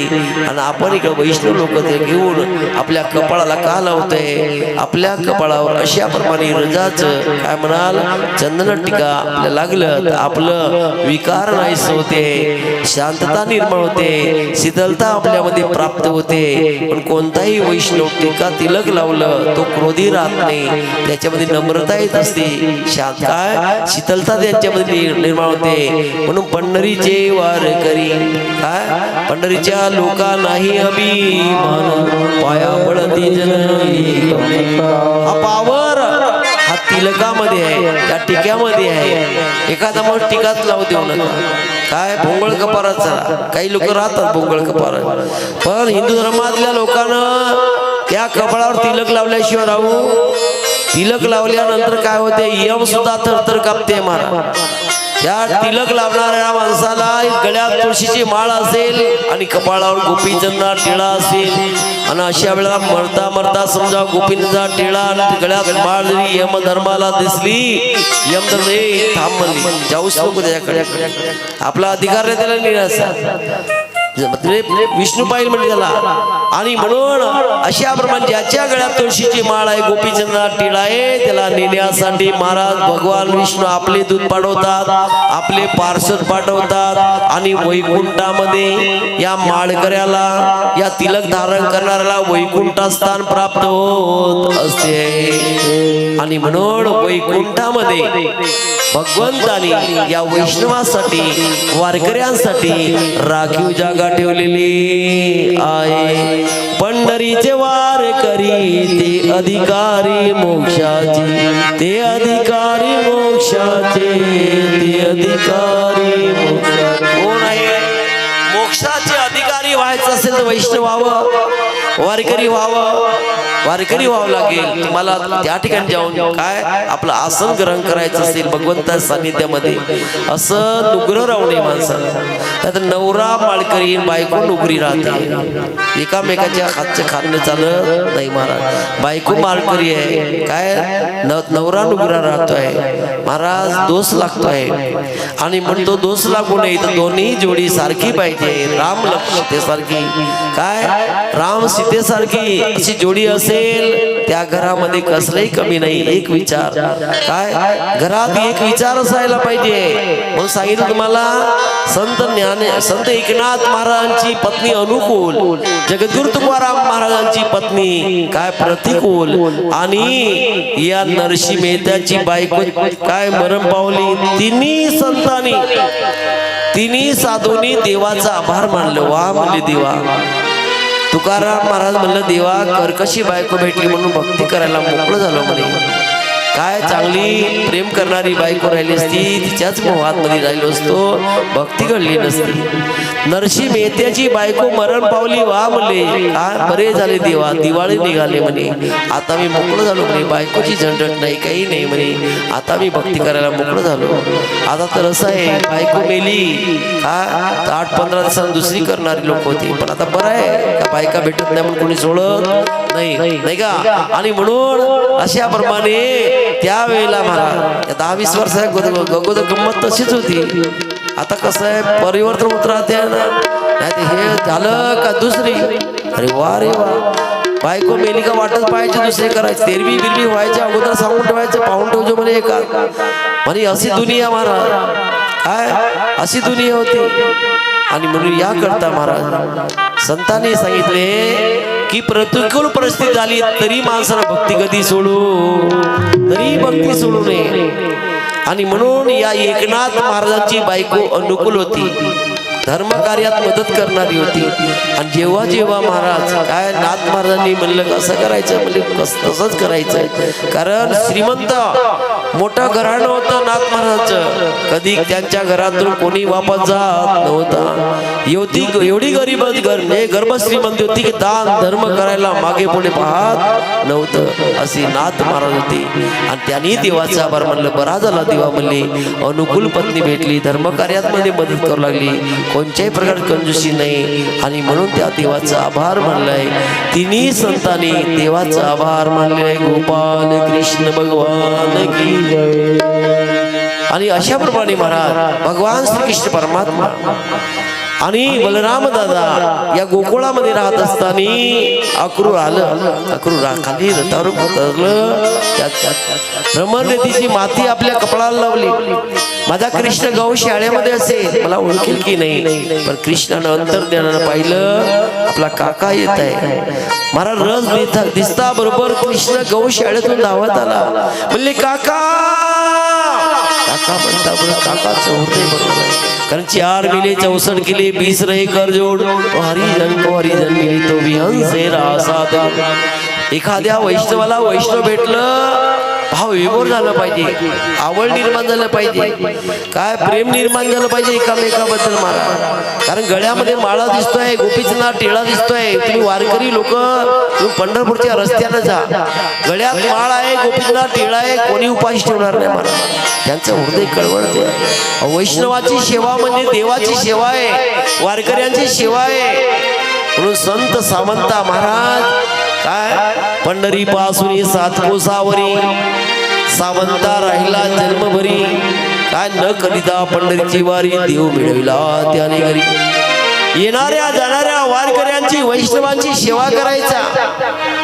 आणि आपण इकडे वैष्णव लोक ते घेऊन आपल्या कपाळाला का लावतंय आपल्या कपाळावर अशा प्रमाणे रजाचं काय म्हणाल चंदन टीका आपल्याला लागलं तर आपलं विकार नाहीस होते शांतता निर्माण होते शीतलता आपल्यामध्ये प्राप्त होते पण कोणताही वैष्णव टीका तिलक लावलं तो क्रोधी राहत नाही त्याच्यामध्ये नम्रता येत असते शांत काय शीतलता त्यांच्यामध्ये निर्माण होते म्हणून पंढरीचे वार करी काय पंढरीच्या लोका नाही अभिमान पाया पडती जननी हा पावर हा तिलकामध्ये आहे त्या टिक्यामध्ये आहे एखादा मग टिकाच लावू देऊ नका काय भोंगळ कपारात चला काही लोक राहतात भोंगळ कपारात पण हिंदू धर्मातल्या लोकांना त्या कपाळावर तिलक लावल्याशिवाय राहू तिलक लावल्यानंतर काय होते यम सुद्धा थरथर कापते महाराज त्या तिलक लावणाऱ्या माणसाला गळ्यात तुळशीची माळ असेल आणि कपाळावर गोपीचंदा टिळा असेल आणि अशा वेळेला मरता मरता समजा गोपींचा टिळा आणि गळ्यात माळ जरी यम धर्माला दिसली यम धर्म थांब म्हणली जाऊच नको त्याच्याकडे आपला अधिकार नाही त्याला निराशा विष्णू पाहिल म्हणजे त्याला आणि म्हणून अशा प्रमाणे ज्याच्या गळ्यात तुळशीची माळ आहे गोपीचंदा टिळा आहे त्याला नेण्यासाठी महाराज भगवान विष्णू आपले दूध पाठवतात आपले पार्षद पाठवतात आणि वैकुंठामध्ये या माळकऱ्याला या तिलक धारण करणाऱ्याला वैकुंठ स्थान प्राप्त होत असते आणि म्हणून वैकुंठामध्ये भगवंतानी या वैष्णवासाठी वारकऱ्यांसाठी राखीव जागा ठेवलेली आहे पंढरीचे वार करी ते अधिकारी मोक्षाचे ते अधिकारी मोक्षाचे ते अधिकारी कोण आहे मोक्षाचे अधिकारी व्हायचं असेल तर वैष्णव व्हावं वारकरी व्हावं लागेल तुम्हाला त्या ठिकाणी जाऊन काय आपलं आसन ग्रहण करायचं असेल भगवंता सानिध्यामध्ये असं नुग्र राहू नये माणसाला नवरा माळकरी बायको नुकरी राहते एकामेकाच्या हातचं खाणं चालत नाही महाराज बायको माळकरी आहे काय नवरा नुकरा राहतोय महाराज दोष लागतोय आणि म्हणतो दोष लागू नये तर दोन्ही जोडी सारखी पाहिजे राम सीतेसारखी काय राम सीतेसारखी अशी जोडी असेल त्या घरामध्ये कसलंही कमी नाही एक विचार काय घरात एक विचार असायला पाहिजे म्हणून सांगितलं तुम्हाला संत एकनाथ महाराजांची पत्नी अनुकूल जगद्गुरु तुकाराम महाराजांची पत्नी काय प्रतिकूल आणि या नरसी मेहताची बायको काय मरण पावली तिन्ही साधूंनी देवाचा आभार मानलं वा म्हणले देवा तुकाराम महाराज म्हणलं देवा कर्कशी बायको भेटली म्हणून भक्ती करायला मोकळं झालं म्हणे काय चांगली प्रेम करणारी बायको राहिली असती, तिच्याच मोहात मध्ये राहिलो असतो, भक्ती घडली नसती. नरसी मेहत्याची बायको मरण पावली, वा म्हणले काय बरे झाले देवा, दिवाळी निघाले म्हणे, आता मी मोकळं झालो म्हणे, बायकोची झंझट नाही, काही नाही म्हणे, आता मी भक्ती करायला मोकळं झालो. आता तर असं आहे, बायको मेली का 8-15 दिवसांनी दुसरी करणारी लोक होती, पण आता बरं आहे का बायका भेटत नाही म्हणून कोणी सोडत नाही का. आणि म्हणून अशा प्रमाणे त्यावेळेला महाराज 10-20 वर्ष गगोदर गंमत तशीच होती. आता कसं आहे, परिवर्तन होत राहते ना, नाही ते हे झालं का दुसरी, अरे वा रे वा, बायको मेली का वाटच पाहायची, दुसरे करायचे, तेरवी बिरवी व्हायच्या अगोदर सांगून ठेवायचं, पाहून ठेवજો म्हणे एका म्हणे, अशी दुनिया महाराज, काय अशी दुनिया होती. आणि म्हणून या करता महाराज संतांनी सांगितले की प्रतिकूल परिस्थिती झाली तरी माणसाला भक्ती कधी सोडू, तरी भक्ती सोडू नये. आणि म्हणून या एकनाथ महाराजांची बायको अनुकूल होती, धर्म कार्यात मदत करणारी होती. आणि जेव्हा जेव्हा महाराज काय नाथ महाराजांनी म्हणलं कसं करायचं, म्हणजे तसंच करायचं, कारण श्रीमंत मोठं घराणं होतं नाथ महाराजांचं, कधी त्यांच्या घरातून कोणी वापस जात नव्हता. एवढी गरीब गर्भ श्रीमंत होती की दान धर्म करायला मागे पुढे पाहत नव्हतं, असे नाथ महाराज होते. आणि त्यांनी देवाचा आभार म्हणलं, बरा झाला देवा म्हणले, अनुकूल पत्नी भेटली, धर्म कार्यात मध्ये मदत करू लागली, कोणत्याही प्रकार कंजूसी नाही. आणि म्हणून त्या देवाचा आभार मानलाय. तिन्ही संतांनी देवाचा आभार मानलाय. गोपाल कृष्ण भगवान की जय. आणि अशा प्रमाणे महाराज भगवान श्रीकृष्ण परमात्मा आणि बलराम दादा या गोकुळामध्ये राहत असताना अक्रूर आलं. अक्रूर खाली रथावर उतरलं, ब्रह्मदेवीची माती आपल्या कपाळाला लावली. माझा कृष्ण गौ शाळेमध्ये असेल, मला ओळखेल की नाही, पण कृष्णानं अंतर्ज्ञानानं पाहिलं आपला काका येत आहे. महाराज रस दिसता बरोबर कृष्ण गौ शाळेतून धावत आला. म्हणले काका काका म्हणता बरं, काकाचं होते बरोबर, कारण 4 मिले 64 किले 20 रहे कर जोड, हरिजन को हरिजन मिली तो भी हंसे रासात. एखाद्या वैष्णवाला वैष्णव भेटलं, भाव विभोर झालं पाहिजे, आवड निर्माण झालं पाहिजे, काय प्रेम निर्माण झालं पाहिजे एकामेकाबद्दल महाराज. कारण गळ्यामध्ये माळा दिसतोय, गोपीचना टिळा दिसतोय. तुम्ही वारकरी लोक तुम्ही पंढरपूरच्या रस्त्यानं जा, गळ्यात माळ आहे, गोपीचना टिळा आहे, कोणी उपाशी ठेवणार नाही महाराज. त्यांचं हृदय कळवळते. वैष्णवाची सेवा म्हणजे देवाची सेवा आहे, वारकऱ्यांची सेवा आहे. म्हणून संत सावंता महाराज काय पंढरी पासून 7 कोसावरी सावंता राहिला जन्मभरी, काय न करिता पंढरीची वारी देव मिळविला त्याने घरी. येणाऱ्या जाणाऱ्या वारकऱ्यांची वैष्णवांची सेवा करायचा,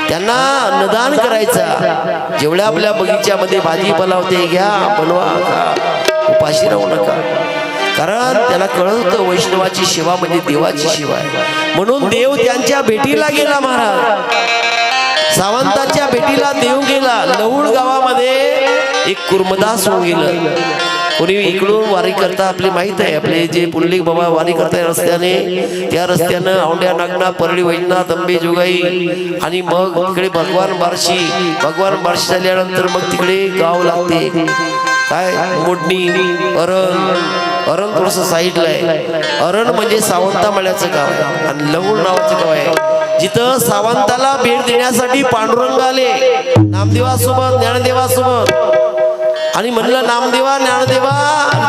त्यांना अन्नदान करायचा. जेवढ्या आपल्या बगीच्यामध्ये भाजीपाला होते घ्या, बनवा, खा, उपाशी राहू नका. कारण त्याला कळत होतं वैष्णवाची सेवा म्हणजे देवाची सेवा आहे. म्हणून देव त्यांच्या भेटीला गेला महाराज, सावंताच्या भेटीला देव गेला. लवूड गावामध्ये एक कुर्मदास होऊन गेलं. कोणी इकडून वारी करता आपले माहित आहे, आपले जे पुंडलिक बाबा वारी करताय रस्त्याने, त्या रस्त्यानं औंड्या नागनाथ परळी वैजनाथ अंबे जोगाई आणि मग तिकडे भगवान बार्शी झाल्यानंतर मग तिकडे गाव लागते काय मोडणी अरण थोडस साईडला आहे. अरण म्हणजे सावंता मळ्याचं गाव आहे आणि लवूड नावाचं गाव आहे, जिथं सावंताला भेट देण्यासाठी पांडुरंग आले नामदेवासोबत ज्ञानदेवासोबत. आणि म्हणलं नामदेवा ज्ञानदेवा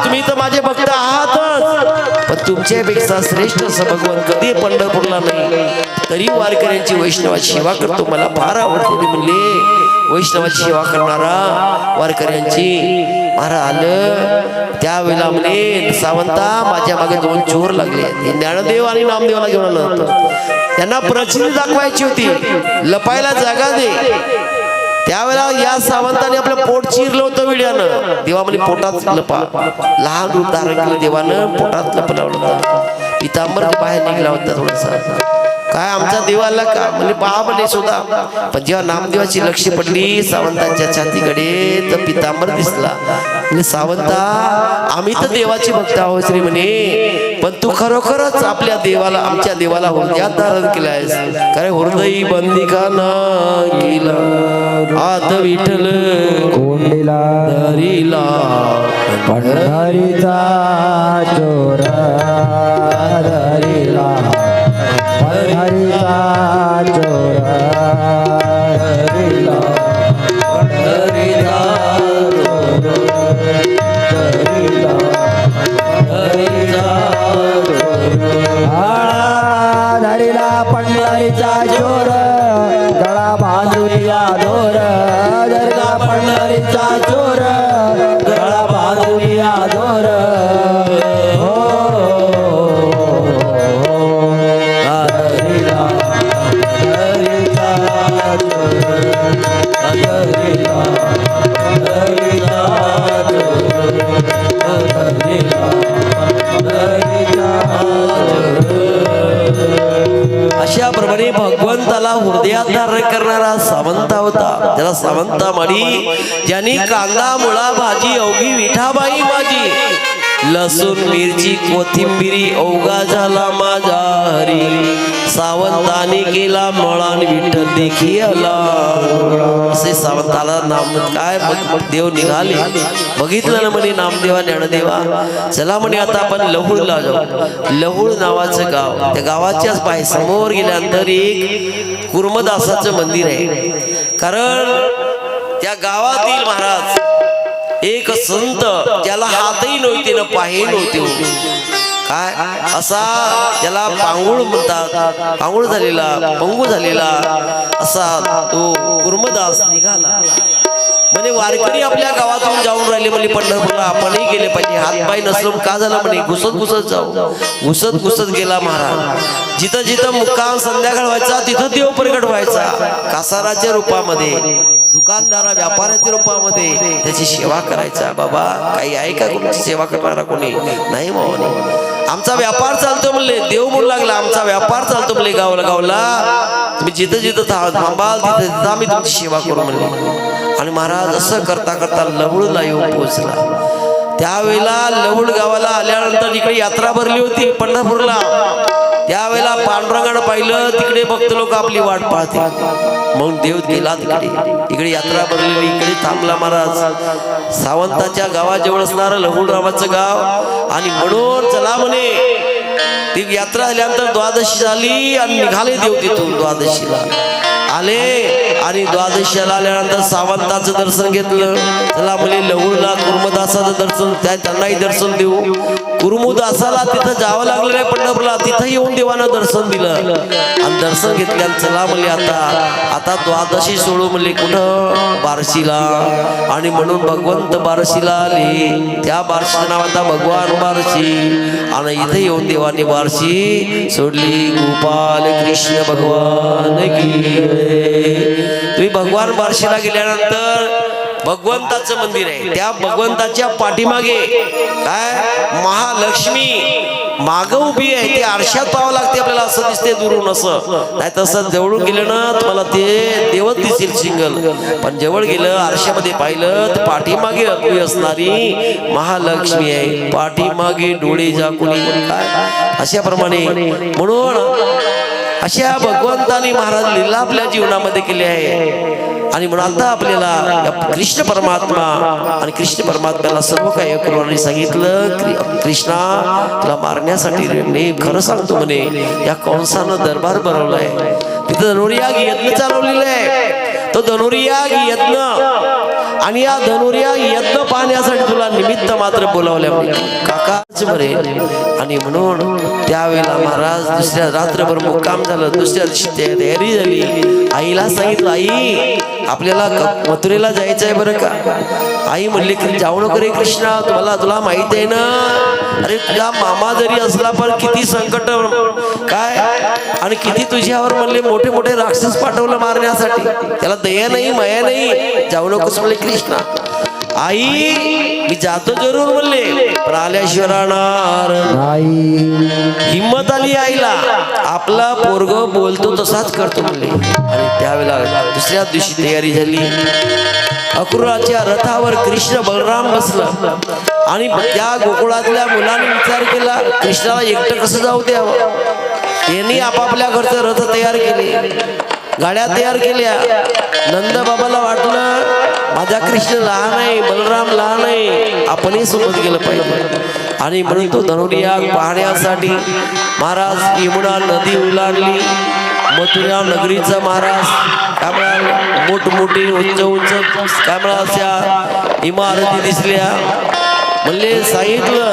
तुम्ही तर माझे भक्त आहातच, पण तुमच्यापेक्षा श्रेष्ठ असं भगवान कधी पंढरपूरला नाही, तरी वारकऱ्यांची वैष्णवाची सेवा करतो, मला फार आवडते. म्हणले वैष्णवाची सेवा करणारा वारकऱ्यांची. महाराज आलं त्यावेळेला म्हणे सावंता माझ्या मागे 2 चोर लागले, ज्ञानदेव आणि नामदेवाला घेऊन आलं होतं. त्यांना प्रचिती दाखवायची होती, लपायला जागा दे. त्यावेळेला या सावंताने आपलं पोट चिरलं होतं विड्यानं. देवा म्हणे पोटात लपा, लहान रूप धारण केलं देवानं, पोटात लपवलं होतं. पितांबर बाहेर निघला होता थोडासा. काय आमच्या देवाला का म्हणजे पहा म्हणे सुद्धा. पण जेव्हा नामदेवाची लक्ष पडली सावंतांच्या छातीकडे तर पितांबर दिसला. म्हणजे सावंता आम्ही तर देवाची भक्त आहोत श्री म्हणे, पण तू खरोखरच आपल्या देवाला आमच्या देवाला हृदयात धारण केलायस. कारण हृदयी बंदिखाना केला आत विठ्ठल पंढरीचा चोर धरिला पंढरीचा चोर धरिला पंढरीचा चोर धरिला पंढरीचा धरिला पंढरीचा चोर गळा बांधूया दोर धरला पंढरीचा चोर गळा बांधूया दोर हो धरिला पंढरीचा चोर धरिला पंढरीचा चोर धरिला पंढरीचा अशा प्रमाणे भगवंताला हृदयात धारण करणारा सावंत होता, त्याला सावंता म्हणी. ज्यांनी कांदा मुळा भाजी अवघी विठाबाई माझी, लसूण मिरची कोथिंबिरी अवघा झाला माझा हरी. सावंताने केला मळान विठ्ठल देखी आला. असे सावंताला नाम काय मग देव निघाले. बघितलं ना म्हणे नामदेवा ज्ञानदेवा, चला म्हणे आता आपण लहुळला जाऊ. लहुळ नावाचं गाव, त्या गावाच्याच पाय समोर गेल्यानंतर एक कुर्मदासाचं मंदिर आहे. कारण त्या गावातील महाराज एक संत ज्याला हातही नव्हते ना पायही नव्हते, काय असा ज्याला पांगुळ म्हणतात, पांगुळ झालेला पंगू झालेला असा तो कुर्मदास निघाला. म्हणे वारकरी आपल्या गावातून जाऊन राहिले म्हणे पंढरपूरला, आपणही गेले पाहिजे. हातपाय नसलं का झालं म्हणे, घुसत घुसत जाऊ. घुसत घुसत गेला महाराज. जिथं जिथं मुक्काम संध्याकाळ व्हायचा तिथं देव प्रगट व्हायचा. कासाराच्या रूपामध्ये, दुकानदारा व्यापाराच्या रूपामध्ये त्याची सेवा करायचा. बाबा काही आहे का कोणाची सेवा करणारा कोणी नाही? मावने आमचा व्यापार चालतो म्हणले. देव म्हणू लागला आमचा व्यापार चालतो म्हणले गावला गावला, तुम्ही जिथं जिथं थांबाल तिथं तिथं आम्ही तुमची सेवा करू म्हणले. आणि महाराज असं करता करता लवळला येऊन पोहोचला. त्यावेळेला लवळ गावाला आल्यानंतर इकडे यात्रा भरली होती पंढरपूरला. त्यावेळेला पांडुरंगानं पाहिलं तिकडे भक्त लोक आपली वाट पाहते. मग देव गेला तिकडे, इकडे यात्रा भरलेली, इकडे थांबला महाराज. सावंताच्या गावाजवळ असणारं लहुड नावाचं गाव. आणि म्हणून चला म्हणे ती यात्रा झाल्यानंतर द्वादशी झाली आणि निघाले देव तिथून. द्वादशीला आले आणि द्वादशीला आल्यानंतर सावंताचं दर्शन घेतलं. चला म्हणे लहुडला कुर्मदासाचं दर्शन, त्यांनाही दर्शन देऊ. कुर्मदासाला तिथं जावं लागलं नाही पंढरपूरला, तिथं येऊन देवानं दर्शन दिलं आणि दर्शन घेतल्यानं चला म्हणले आता द्वादशी सोडू म्हणले कुठं? बार्शीला. आणि म्हणून भगवंत बार्शीला आले. त्या बार्शी नाव आता भगवान बार्शी. आणि इथे येऊन देवाने बार्शी सोडली. गोपाल कृष्ण भगवान की. तुम्ही भगवान बार्शीला गेल्यानंतर भगवंताचं मंदिर आहे. त्या भगवंताच्या पाठीमागे काय महालक्ष्मी माग उभी आहे. ते आरशात पाहावं लागते आपल्याला, असं दिसते दुरून. असं नाही तसं जवळून गेलं ना तुम्हाला ते देवच दिसेल सिंगल. पण जवळ गेलं आरशामध्ये पाहिलं तर पाठीमागे उभी असणारी महालक्ष्मी आहे. पाठीमागे डोळे झाकून काय अशाप्रमाणे. म्हणून अशा भगवंतानी महाराज लीला आपल्या जीवनामध्ये केली आहे. आणि म्हणून आता आपल्याला कृष्ण परमात्मा आणि कृष्ण परमात्म्याला सर्व काही करून सांगितलं, कृष्णा तुला मारण्यासाठी मी खरं सांगतो म्हणे या कंसानं दरबार भरवलाय. तिथं धनुर्याग यज्ञ चालवलेला आहे. तो धनुर्याग यज्ञ आणि या धनुर्याग यज्ञ पाहण्यासाठी तुला निमित्त मात्र बोलावल्या काकाच बरे. आणि म्हणून त्यावेळेला महाराज दुसऱ्या रात्रभर मुक्काम झालं. दुसऱ्या दिवशी तयारी झाली. आईला सांगितलं आई आपल्याला मथुरेला जायचं आहे बरं का. आई म्हणली की जाऊ नको रे कृष्णा, तुला माहित आहे ना. अरे तुझा मामा जरी असला पण किती संकट काय आणि किती तुझ्यावर म्हणले मोठे मोठे राक्षस पाठवलं मारण्यासाठी. त्याला दया नाही माया नाही. जाऊ नकोस म्हणले कृष्णा. आई मी जातो जरूर म्हणले पण आल्याशिवाय राहणार नाही. हिम्मत आली आईला. आपला पोरग बोलतो तसाच करतो म्हणले. आणि त्यावेळेला दुसऱ्या दिवशी तयारी झाली. अक्रूराच्या रथावर कृष्ण बलराम बसला आणि त्या गोकुळातल्या मुलांनी विचार केला कृष्णाला एकटं कसं जाऊ द्यावं. यांनी आपापल्या घरचं रथ तयार केले, गाड्या तयार केल्या. नंद बाबाला वाटलं माझ्या कृष्ण लहान आहे, बलराम लहान आहे, आपणही सोबत गेलं पाहिजे. आणि म्हणून तो धनुर्याग पाहण्यासाठी महाराज यमुना नदी ओलांडली. मथुरा नगरीचा महाराज काय म्हणाल, मोठमोठी उंच उंच काय म्हणाल त्या इमारती दिसल्या. म्हणले सांगितलं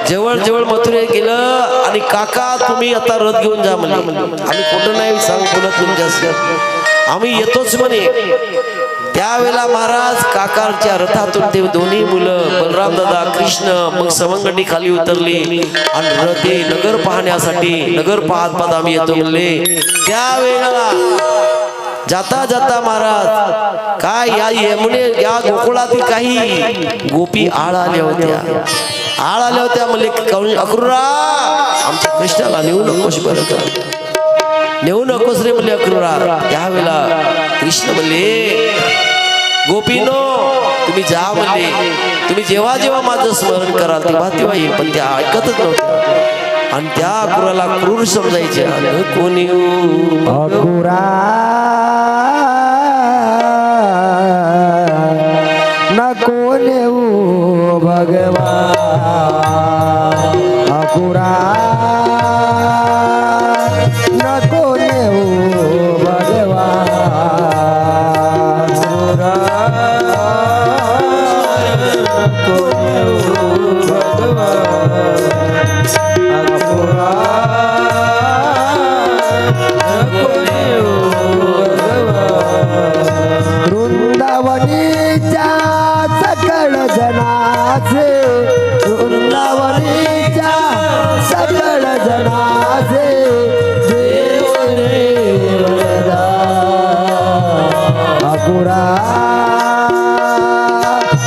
जवळ जवळ मथुरे गेलं आणि काका तुम्ही आता रथ घेऊन जा म्हणले. आम्ही कुठं नाही सांग बोलत तुमच्या, आम्ही येतोच म्हणे. त्यावेळेला महाराज काकाच्या रथातून ते दोन्ही मुलं बलराम दादा कृष्ण मग सवंगडी खाली उतरली आणि रथे नगर पाहण्यासाठी नगर पाहत पाहत आम्ही येतो म्हणले. त्यावेळेला जाता जाता महाराज काय या यमुने या गोकुळातील काही गोपी आळ आल्या होत्या म्हणले अक्रूरा आमच्या कृष्णाला नेऊ नकोस बरं का, नेऊ नकोस रे म्हणले अक्रूरा. त्यावेळेला कृष्ण म्हणले गोपीनो तुम्ही जा म्हणले, तुम्ही जेव्हा जेव्हा माझं स्मरण कराल तेव्हा तेव्हा येईल. पण त्या ऐकतच नव्हत्या आणि त्या अक्रूराला क्रूर समजायच्या. कोणी अक्रूरा नको नेऊ भगवान, अक्रूरा नको नेऊ भगवान, नको नेऊ भगवान, अक्रूरा नको नेऊ भगवान. वृंदावनीच्या सकळ जनाचे, वृंदावनीच्या सकळ जनाचे देव रे वरदान, अक्रूरा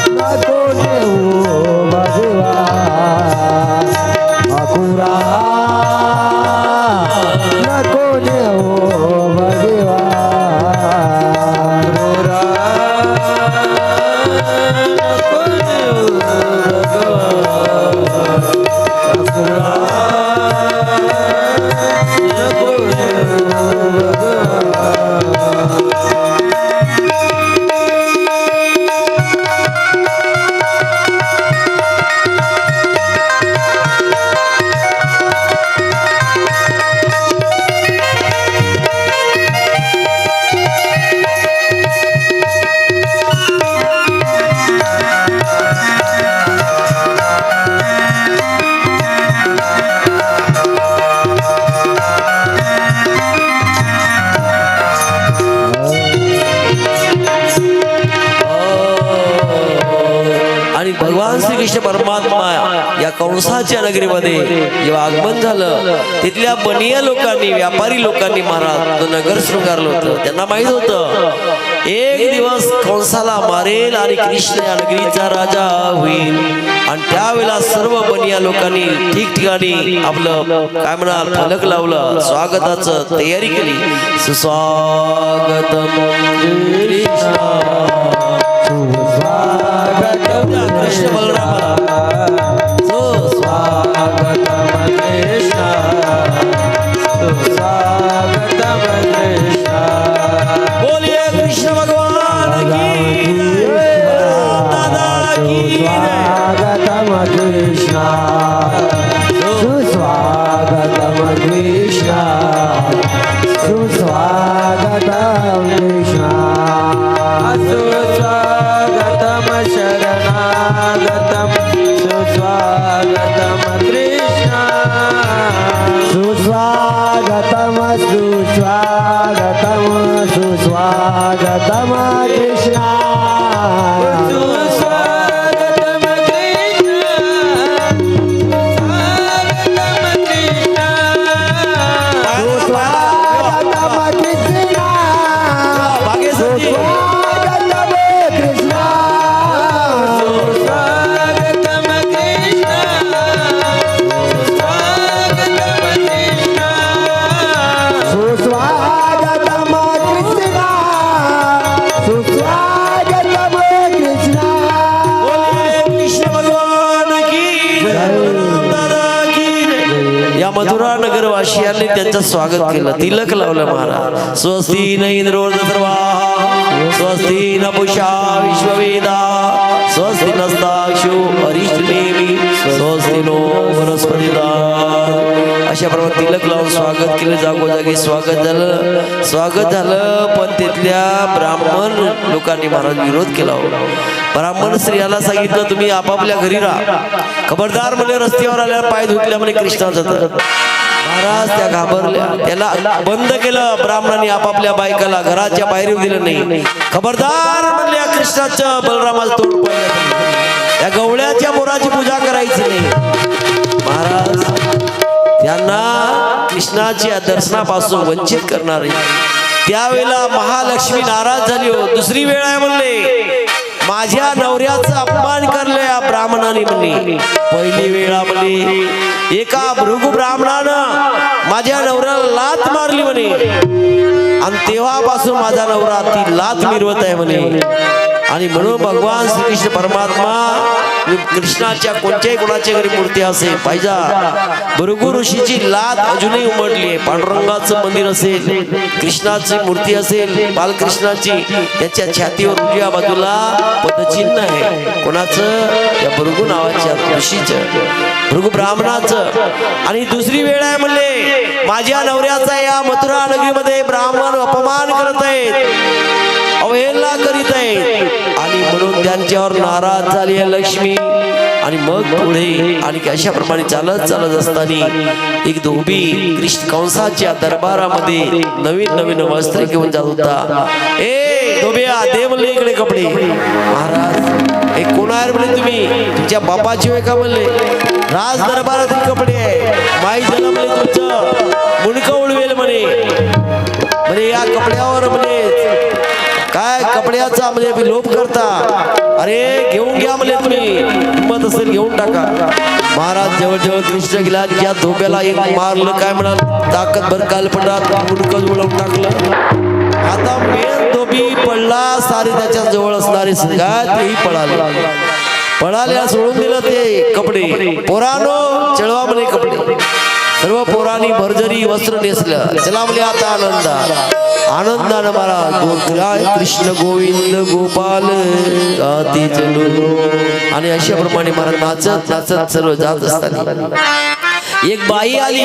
नको नेऊ भगवान, अक्रूरा नको नेऊ भगवान. भगवान श्रीकृष्ण परमात्मा या कंसाच्या नगरीमध्ये जेव्हा आगमन झालं, तिथल्या बनिया लोकांनी व्यापारी लोकांनी महाराज नगर शृंगारलं होतं. त्यांना माहित होतं एक दिवस कंसाला मारेल आणि कृष्ण या नगरीचा राजा होईल. आणि त्यावेळेला सर्व बनिया लोकांनी ठिकठिकाणी आपलं काय म्हणाल फलक लावलं, स्वागताचं तयारी केली. सुस्वागतम कृष्ण बलरामाला सुस्वागतम कृष्ण, सुस्वागतम कृष्ण. बोलिए कृष्ण भगवान की, दादा की. सुस्वागतम कृष्ण, सुस्वागतम कृष्ण, सुस्वागतम कृष्ण, सुस्वागतम शरणागतम, सुस्वागतम कृष्ण, सुस्वागतम सुस्वागतम सुस्वागतम कृष्ण, सुस्वागतम कृष्ण, सुस्वागतम कृष्ण, सुस्वागतम कृष्ण, सुस्वागतम कृष्ण, वासियांनी त्यांचं स्वागत केलं, तिलक लावलं महाराज. स्वस्ती न इंद्रो सर्वा, स्वस्ती न पुषा विश्ववेदा, स्वस्ती नस्ताक्षो अरिष्टनेमी, स्वस्ती नो वनस्पतिदा. अशा प्रमाणे तिलक लावून स्वागत केलं, जागोजागी स्वागत झालं. पण तिथल्या ब्राह्मण लोकांनी महाराज विरोध केला. ब्राह्मण स्त्रियाला सांगितलं तुम्ही आपापल्या घरी राहा, खबरदार म्हणजे रस्त्यावर आल्यावर पाय धुतल्या म्हणे कृष्णाचं. तर महाराज त्या घाबरल्या, त्याला बंद केलं. ब्राह्मणांनी आपापल्या बायकाला घराच्या बाहेर येऊ दिलं नाही. खबरदार म्हणल्या कृष्णाचं बलरामाचं तोंड पडलं, या गवळ्याच्या मोराची पूजा करायची नाही. महाराज त्यांना कृष्णाच्या दर्शनापासून वंचित करणारे. त्यावेळेला महालक्ष्मी नाराज झाली. हो, दुसरी वेळ आहे म्हणले, माझ्या नवऱ्याचा अपमान करले या ब्राह्मणाने म्हणले. पहिली वेळा म्हणले एका भृगु ब्राह्मणानं माझ्या नवऱ्याला लात मारली म्हणे, आणि तेव्हापासून माझा नवरा ती लात मिरवत आहे म्हणे. आणि म्हणून भगवान श्रीकृष्ण परमात्मा कृष्णाच्या कोणत्याही कोणाच्या घरी मूर्ती असेल पाहिजे, भृगु ऋषीची लात अजूनही उमटली आहे. पांडुरंगाचं मंदिर असेल, कृष्णाची मूर्ती असेल, बालकृष्णाची, त्याच्या छातीवर उजव्या बाजूला पदचिन्ह आहे. कोणाचं? या भृगु नावाच्या ऋषीचं, भृगु ब्राह्मणाचं. आणि दुसरी वेळ आहे म्हणले, माझ्या नवऱ्याचा या मथुरा नगरीमध्ये ब्राह्मण अपमान करत आहेत, अवहेलना करीत आहेत. आणि म्हणून त्यांच्यावर नाराज झाली आहे लक्ष्मी. आणि मग पुढे आणि अशा प्रमाणे चालत असताना एक धोबी कृष्ण कंसाच्या दरबारामध्ये नवीन वस्त्र घेऊन जात होता. ए धोबिया, दे म्हणले इकडे कपडे. महाराज हे कोण आहे म्हणले, तुम्ही तुमच्या बापाची वेळ का म्हणले, राज दरबारातील कपडे आहे, माई झालं म्हणले, तुमचं मुंडकं उडवेल म्हणे. म्हणजे या कपड्यावर म्हणजे काय कपड्याचा म्हणजे लोभ करता. अरे घेऊन घ्या म्हणले, तुम्ही हिंमत असेल घेऊन टाका. महाराज जवळ कृष्ण गेला, या धोब्याला एक मारलं, काय म्हणाल ताकद भर काल पडत मुंडकं उडवून टाकलं. आता मेन धोबी पडला, सारे त्याच्या जवळ असणारे तेही पळाले, सोडून दिलं ते कपडे. पोरानो चळवा म्हणे कपडे. सर्व पोरांनी भरजरी वस्त्र नेसलं. चला म्हणले आता आनंदानं महाराज कृष्ण गोविंद गोपाल गाती चलो. आणि अशा प्रमाणे महाराज नाचत सर्व जात असताना एक बाई आली,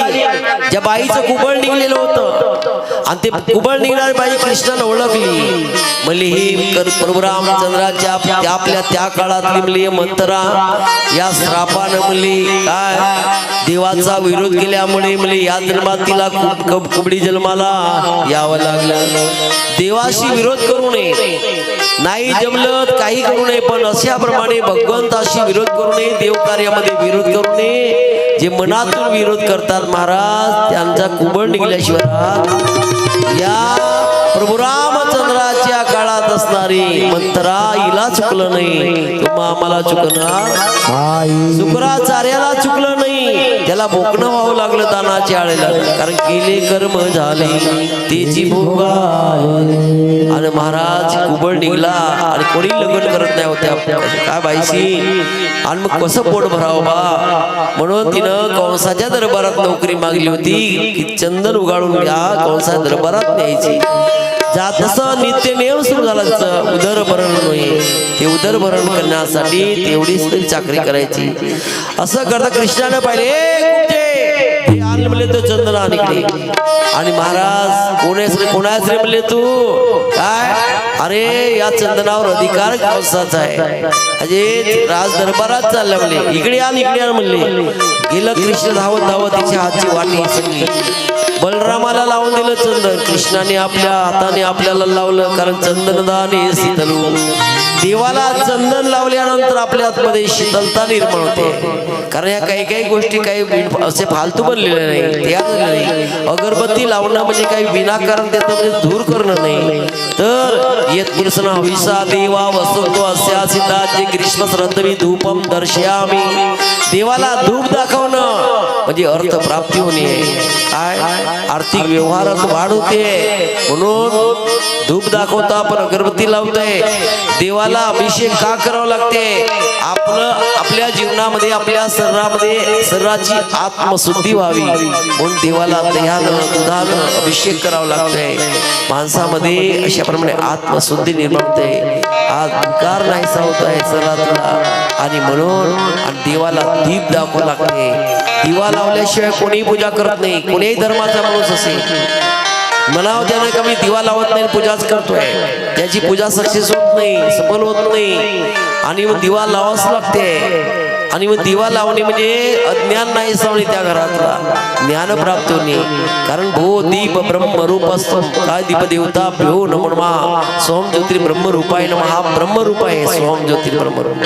ज्या बाईचं कुबळ निघलेलं होतं. आणि ते कुबळ निघणारी बाई कृष्णाला ओळखली. म्हणली ही प्रभू रामचंद्राच्या आपल्या त्या काळातली म्हणली मंत्रा, या श्रापानं म्हणली काय देवाचा विरोध केल्यामुळे म्हणली या जन्मात तिला कुबडी जन्माला यावं लागलं. देवाशी विरोध करू नये, नाही जमलं काही करू नये, पण अशाप्रमाणे भगवंताशी विरोध करू नये, देव कार्यामध्ये विरोध करू नये. जे मनातून विरोध करतात महाराज त्यांचा कुबळ निघल्याशिवाय या प्रभू रामचंद्राच्या काळात असणारी मंत्रा हिला चुकलं नाही, तुम्हा आम्हाला चुकणार, शुक्राचार्याला चुकलं नाही, त्याला भोकणं व्हावं लागलं दानाच्या आळेला, कारण केले कर्म झाले त्याची भोगा. आणि महाराज कुबळ निघला आणि कोणी लग्न करत नाही होत्या काय बाईशी. आणि मग कसं पोट भरावं बा, म्हणून तिनं कंसाच्या दरबारात नोकरी मागली होती की चंदन उगाळून घ्या कंसाच्या दरबारात न्यायची. जात तसं नित्य नियम सुरू झाला, उदरभरण नाही, ते उदरभरण करण्यासाठी तेवढीच तरी चाकरी करायची. असं करता कृष्णाने पाहिले आणलं म्हणले तो चंदन आणले. आणि महाराज कोणाच रे म्हणले तू काय, अरे या चंदनावर अधिकार कंसाचा आहे, अजे राज दरबारात चालला म्हणले, इकडे आण म्हणले. गेलं कृष्ण धावत तिच्या हातची वाटी सगळी बलरामाला लावून दिलं चंदन. कृष्णाने आपल्या हाताने आपल्याला लावलं, कारण चंदनदाने शीतलू. देवाला चंदन लावल्यानंतर आपल्या आतमध्ये शीतलता निर्माण होते, कारण या काही गोष्टी काही असे फालतू बनलेले नाही, त्या नाही. अगरबत्ती लावणं म्हणजे काही विनाकारण त्याचं म्हणजे दूर करणं नाही. तर येत पुरुषना हविषा देवा वसंतो अस्या सिद्धाचे ग्रीष्म श्रद्धमी धूपम दर्शयामी. देवाला धूप दाखवणं म्हणजे अर्थ प्राप्ती होणे, काय आर्थिक व्यवहारात वाढ होते, म्हणून धूप दाखवता आपण अगरबत्ती लावतोय. देवाला अभिषेक का करावं लागते, आपल्या जीवनामध्ये आपल्या शरीराची आत्मशुद्धी व्हावी म्हणून देवाला दह्यानं दुधानं अभिषेक करावा लागतोय. माणसामध्ये अशा प्रमाणे आत्मशुद्धी निर्माण होते. आज विकार नाहीसा होत आहे शरीरातला आणि म्हणून देवाला दीप दाखवावं लागते. दिवा लावल्याशिवाय कोणीही पूजा करत नाही. कोणीही धर्माचा माणूस असेल म्हणावं त्यानं का मी दिवा लावत नाही पूजाच करतोय, त्याची पूजा सक्सेस होत नाही, सफल होत नाही. आणि मग दिवा लावाच लागते. आणि मग दिवा लावणे म्हणजे अज्ञान नाही सावणे त्या घरातला ज्ञान प्राप्त होणे. कारण भो दीप ब्रह्मरूप असतो. काय दीप देवता भ्यो नमः सोम ज्योति ब्रह्मरूपाय नमः. हा ब्रह्मरूप आहे सोम ज्योति ब्रह्मरूप.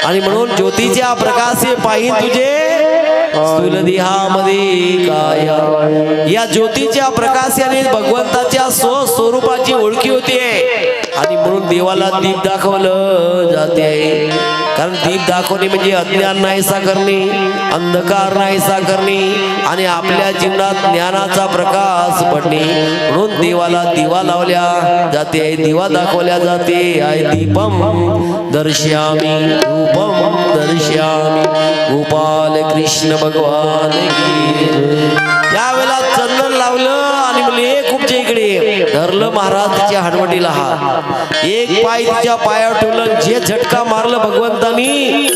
आणि म्हणून ज्योतीच्या प्रकाशे पाहिन तुझे स्थूल देहामध्ये काय. या ज्योतीच्या प्रकाशाने भगवंताच्या स्वस्वरूपाची ओळखी होते. आणि म्हणून देवाला दीप दाखवलं जाते. कारण दीप दाखवणे म्हणजे अज्ञान नाहीसा करणे, अंधकार नाहीसा करणे आणि आपल्या जीवनात ज्ञानाचा प्रकाश पडणे. म्हणून देवाला दिवा लावल्या जाते, दिवा दाखवल्या जाते. आय दीपम दर्शयामी रूपम दर्शयामी गोपाल कृष्ण भगवान की. यावेळेला चंदन लावलं आणि म्हणले खूपच्या इकडे धरलं महाराज तिच्या हडवटीला हात. एक पाय तिच्या पायावर ठेवलं. जे झटका मारलं भगवंतानी,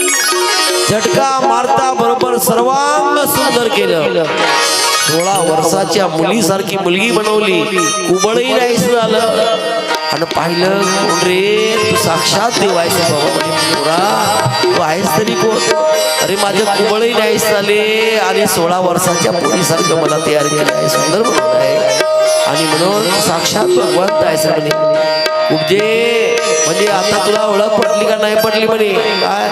झटका मारता बरोबर सर्वांग सुंदर केलं. 16 वर्षाच्या मुलीसारखी मुलगी बनवली. कुबळही नाही झालं. आणि पाहिलं कोण रे, तू साक्षात देव आहेस बाबा. तू आहेस तरी कोण. अरे माझं कुबळही नाही झाले आणि 16 वर्षाच्या पोरीसारखं मला तयार केलं आहे, सुंदर बनवलं आहे. आणि म्हणून साक्षात भगवंत आहेस म्हणे. उपजे म्हणजे आता तुला ओळख पडली का नाही पडली म्हणे काय.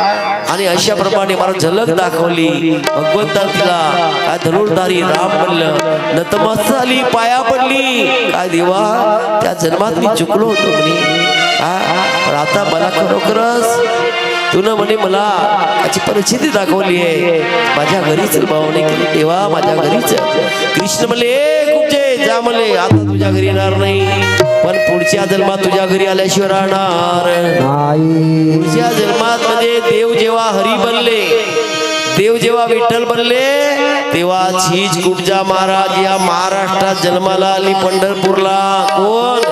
आणि अशा प्रमाणे मला झलक दाखवली भगवंता. तिला काय धनुर्धारी राम म्हणलं. नतमस्त झाली, पाया पडली. काय देवा त्या जन्मात मी चुकलो होतो म्हणे. पण आता मला खरोखरच तुला म्हणे मला त्याची परिस्थिती दाखवली आहे. माझ्या घरीच भावने केली देवा, माझ्या घरीच. कृष्ण म्हणले कुठे जा म्हणले, आता तुझ्या घरी येणार नाही पण पुढच्या जन्मात तुझ्या घरी आल्याशिवाय राहणार. पुढच्या जन्मात म्हणजे देव जेव्हा हरी बनले, देव जेव्हा विठ्ठल बनले तेव्हा छीज कुबजा महाराज या महाराष्ट्रात जन्माला आली पंढरपूरला. कोण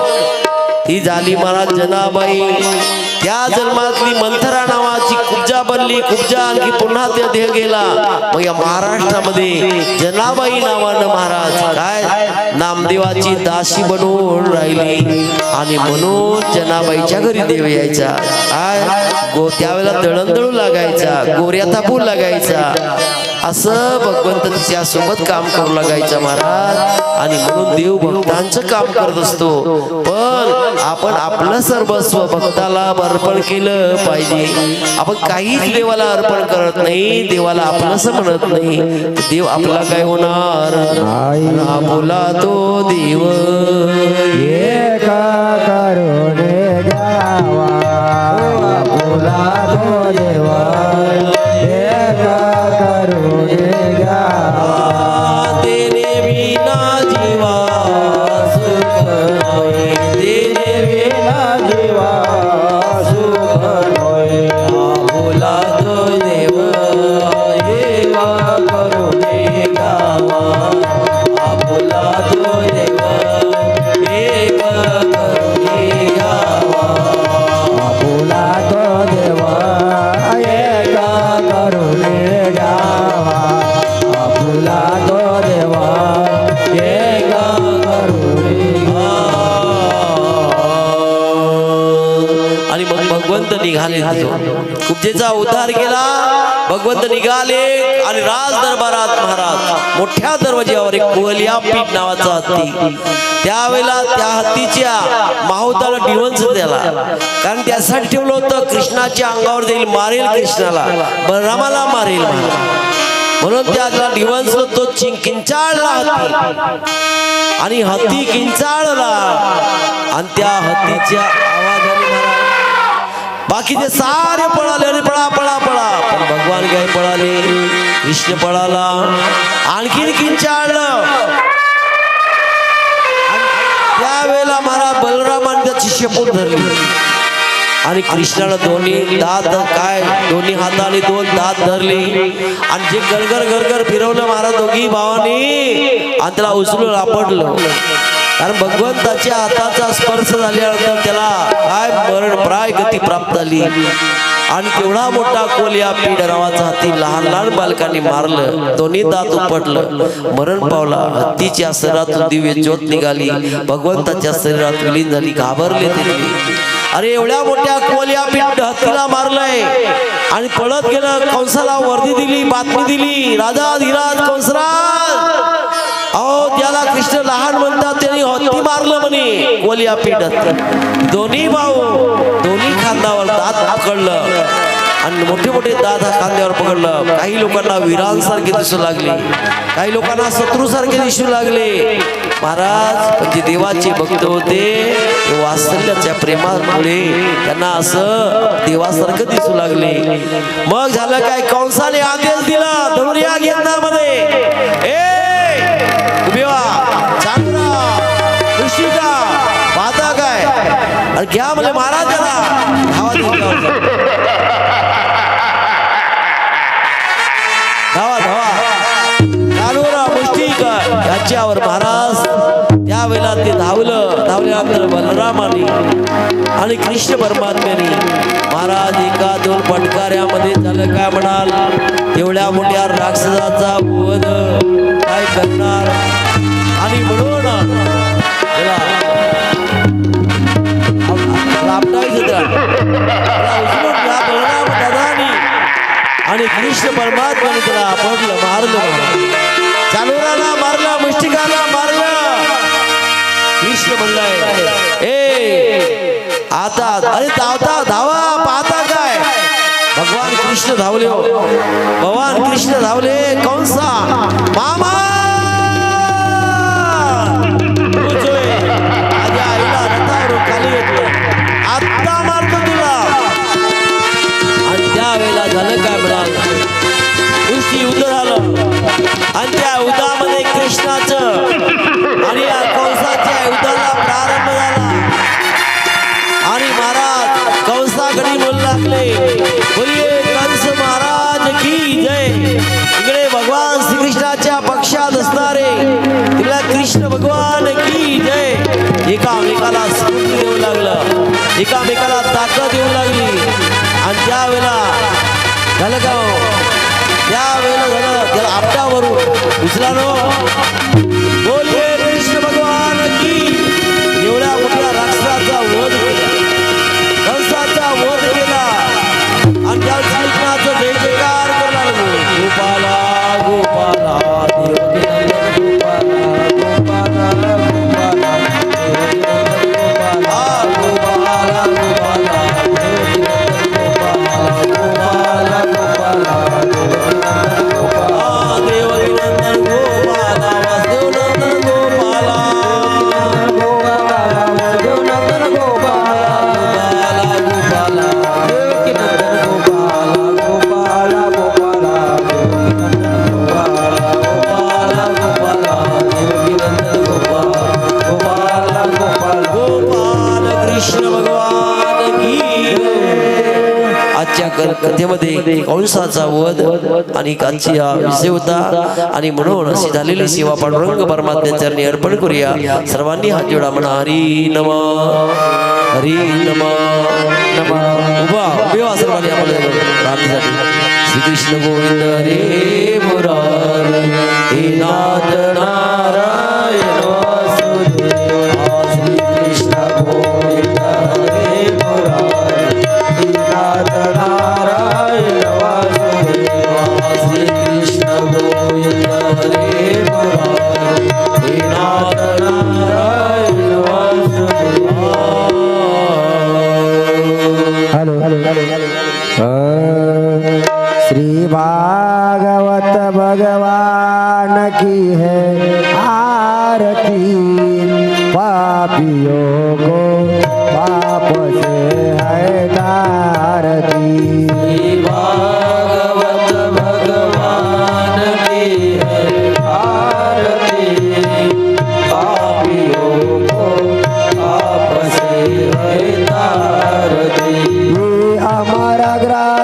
ती झाली महाराज जनाबाई. त्या जन्मातली मंथरा नावाची कुब्जा बनली. कुब्जा आणखी पुन्हा त्या देह गेला. मग या महाराष्ट्रामध्ये जनाबाई नावानं महाराज काय नामदेवाची दासी बनवून राहिली. आणि म्हणून जनाबाईच्या घरी देव यायचा. काय त्यावेळेला दळणदळू लागायचा, गोऱ्या थापू लागायचा. असं भगवंत तिच्या सोबत काम करू लागायचं महाराज. आणि म्हणून देव भक्तांचं काम करत असतो. पण आपण आपलं सर्वस्व भक्ताला अर्पण केलं पाहिजे. आपण काहीच देवाला अर्पण करत नाही, देवाला आपलंसं म्हणत नाही, देव आपला काय होणार. बोला तो देव एका करुणे द्यावा. बोला तो देवा एका करुणे द्यावा. देणे विना जीवा सुख नाही. देणे विना जीवा सुख होय. बोला तो देव एका करुणे द्यावा. बोला तो देव एक करुणे द्यावा. बोला तो देवा एका करुणे द्यावा. बोला तो देवा एका करुणे द्यावा. आणि मग भगवंत निघाले. कुब्जेचा उद्धार केला. भगवंत निघाले आणि राज दरबारात महाराज मोठ्या दरवाज्यावर एक कोहलिया पीठ नावाचा हत्ती. त्यावेळेला त्या हत्तीच्या माहुताला डिवंस द्याला. कारण त्यासाठी ठेवलं होतं कृष्णाच्या अंगावर जाईल, मारेल कृष्णाला, बलरामाला मारेल म्हणून त्याला डिवंस तो किंचाळला हत्ती. आणि हत्ती किंचाळला आणि त्या हत्तीच्या आवाजाने बाकीचे सारे पळाले. अरे पळा पळा पळा. पण भगवान काय पळाले, कृष्ण पळाला. आणखीन किंचाळलं. त्यावेळेला महाराज बलरामाने त्याची शेपूट धरली. आणि कृष्णाला दोन्ही दात काय दोन्ही हाताने दोन दात धरले आणि जे गरगर गरगर फिरवलं महाराज दोघी भावानी आणि त्याला उचलून आपटलं. कारण भगवंताच्या हाताचा स्पर्श झाल्यानंतर त्याला काय मरणप्राय गती प्राप्त झाली. आणि तेवढा मोठा कोलिया पीड नावाचा हत्ती लहान लहान बालकांनी मारलं, दोन्ही दात उपटलं, मरण पावला. हत्तीच्या शरीरातून दिव्य ज्योत निघाली, भगवंताच्या शरीरात विलीन झाली. घाबरले ते, अरे एवढ्या मोठ्या कोलिया पीड हत्तीला मारलंय आणि पळत गेलं. कंसाला वर्दी दिली, बातमी दिली, राजा धीराज कंसराज अहो त्याला कृष्ण लहान म्हणतात, त्यांनी हत्ती मारलं म्हणे कोलिया पीड. दोन्ही भाऊ दोन्ही खांद्यावर दात पकडलं आणि मोठे मोठे दात खांद्यावर पकडलं. काही लोकांना वीरांसारखे दिसू लागले, काही लोकांना शत्रूसारखे दिसू लागले. महाराज पण जे देवाचे भक्त होते ते वात्सल्याच्या प्रेमामुळे त्यांना असं देवासारखं दिसू लागले. मग झालं काय, कंसाने आदेश दिला धनुर्या घेण्यामध्ये, ए पाहता काय अरे घ्या म्हणजे महाराजाला धावा धावा धावा चालू राहा मुष्टी याच्यावर. महाराज त्यावेळेला ते धावल्यानंतर बलरामाने आणि कृष्ण परमात्म्याने महाराज एका दोन फटकाऱ्यामध्ये झालं काय म्हणाल, एवढ्या मोठ्या राक्षसाचा वध काय करणार. आणि म्हणून त्याला आणि कृष्ण परमात्म्याने त्याला आपटलं, मारलं. चालुराला मारलं, मुष्टिकाला मारलं. कृष्ण म्हणलाय ए आता अरे धावता धावा, पाहता काय भगवान कृष्ण धावले. हो भगवान कृष्ण धावले. कंसा मामा आत्ता मारतो तुला. आणि त्यावेळेला झालं काय म्हणाल, कृष्ण युद्ध झालं आणि त्या युद्धामध्ये कृष्णाचं आणि या कंसाच्या युद्धाला प्रारंभ झाला. आणि महाराज कंसाकडे बोलू लागले, बोलिये कंस महाराज की जय. इकडे भगवान श्रीकृष्णाच्या पक्षात असणारे तिला कृष्ण भगवान की जय. एकामेकाला स्फूर्ती देऊ लागलं, एकामेकाला ताकद येऊ लागली. आणि त्यावेळेला झालं का, त्यावेळेला झालं त्याला आपट्यावरून उचलानो बोलिये कृष्ण भगवान की. एवढ्या मोठ्या राक्षसाचा वध केला, कंसाचा वध केला आणि त्या श्रीकृष्णाचं जय जयकार करू लागलो. गोपाला गोपाला कथेमध्ये कंसाचा वध आणि कांची हा विषय होता. आणि म्हणून अशी झालेली सेवा पांडुरंग परमात्म्याच्या चरणी अर्पण करूया. सर्वांनी हात जोडा, म्हणा हरी नमः हरी नमः. उभा सर्वांनी आपल्या प्रार्थनेसाठी. श्रीकृष्ण गोविंद हरे मुरारी, हे नाथ नारायण वासुदेव. श्रीकृष्ण गोविंद हरे मुरारी, हे नाथ नारायण वासुदेव. श्रीकृष्ण गोविंद हरे मुरारी, हे नाथ नारायण वासुदेव. हॅलो श्री भागवत भगवान की है आरती. पापियों को पाप से है तारती. श्री भागवत भगवान की है आरती. पापियों को पाप से है तारती. ग्रा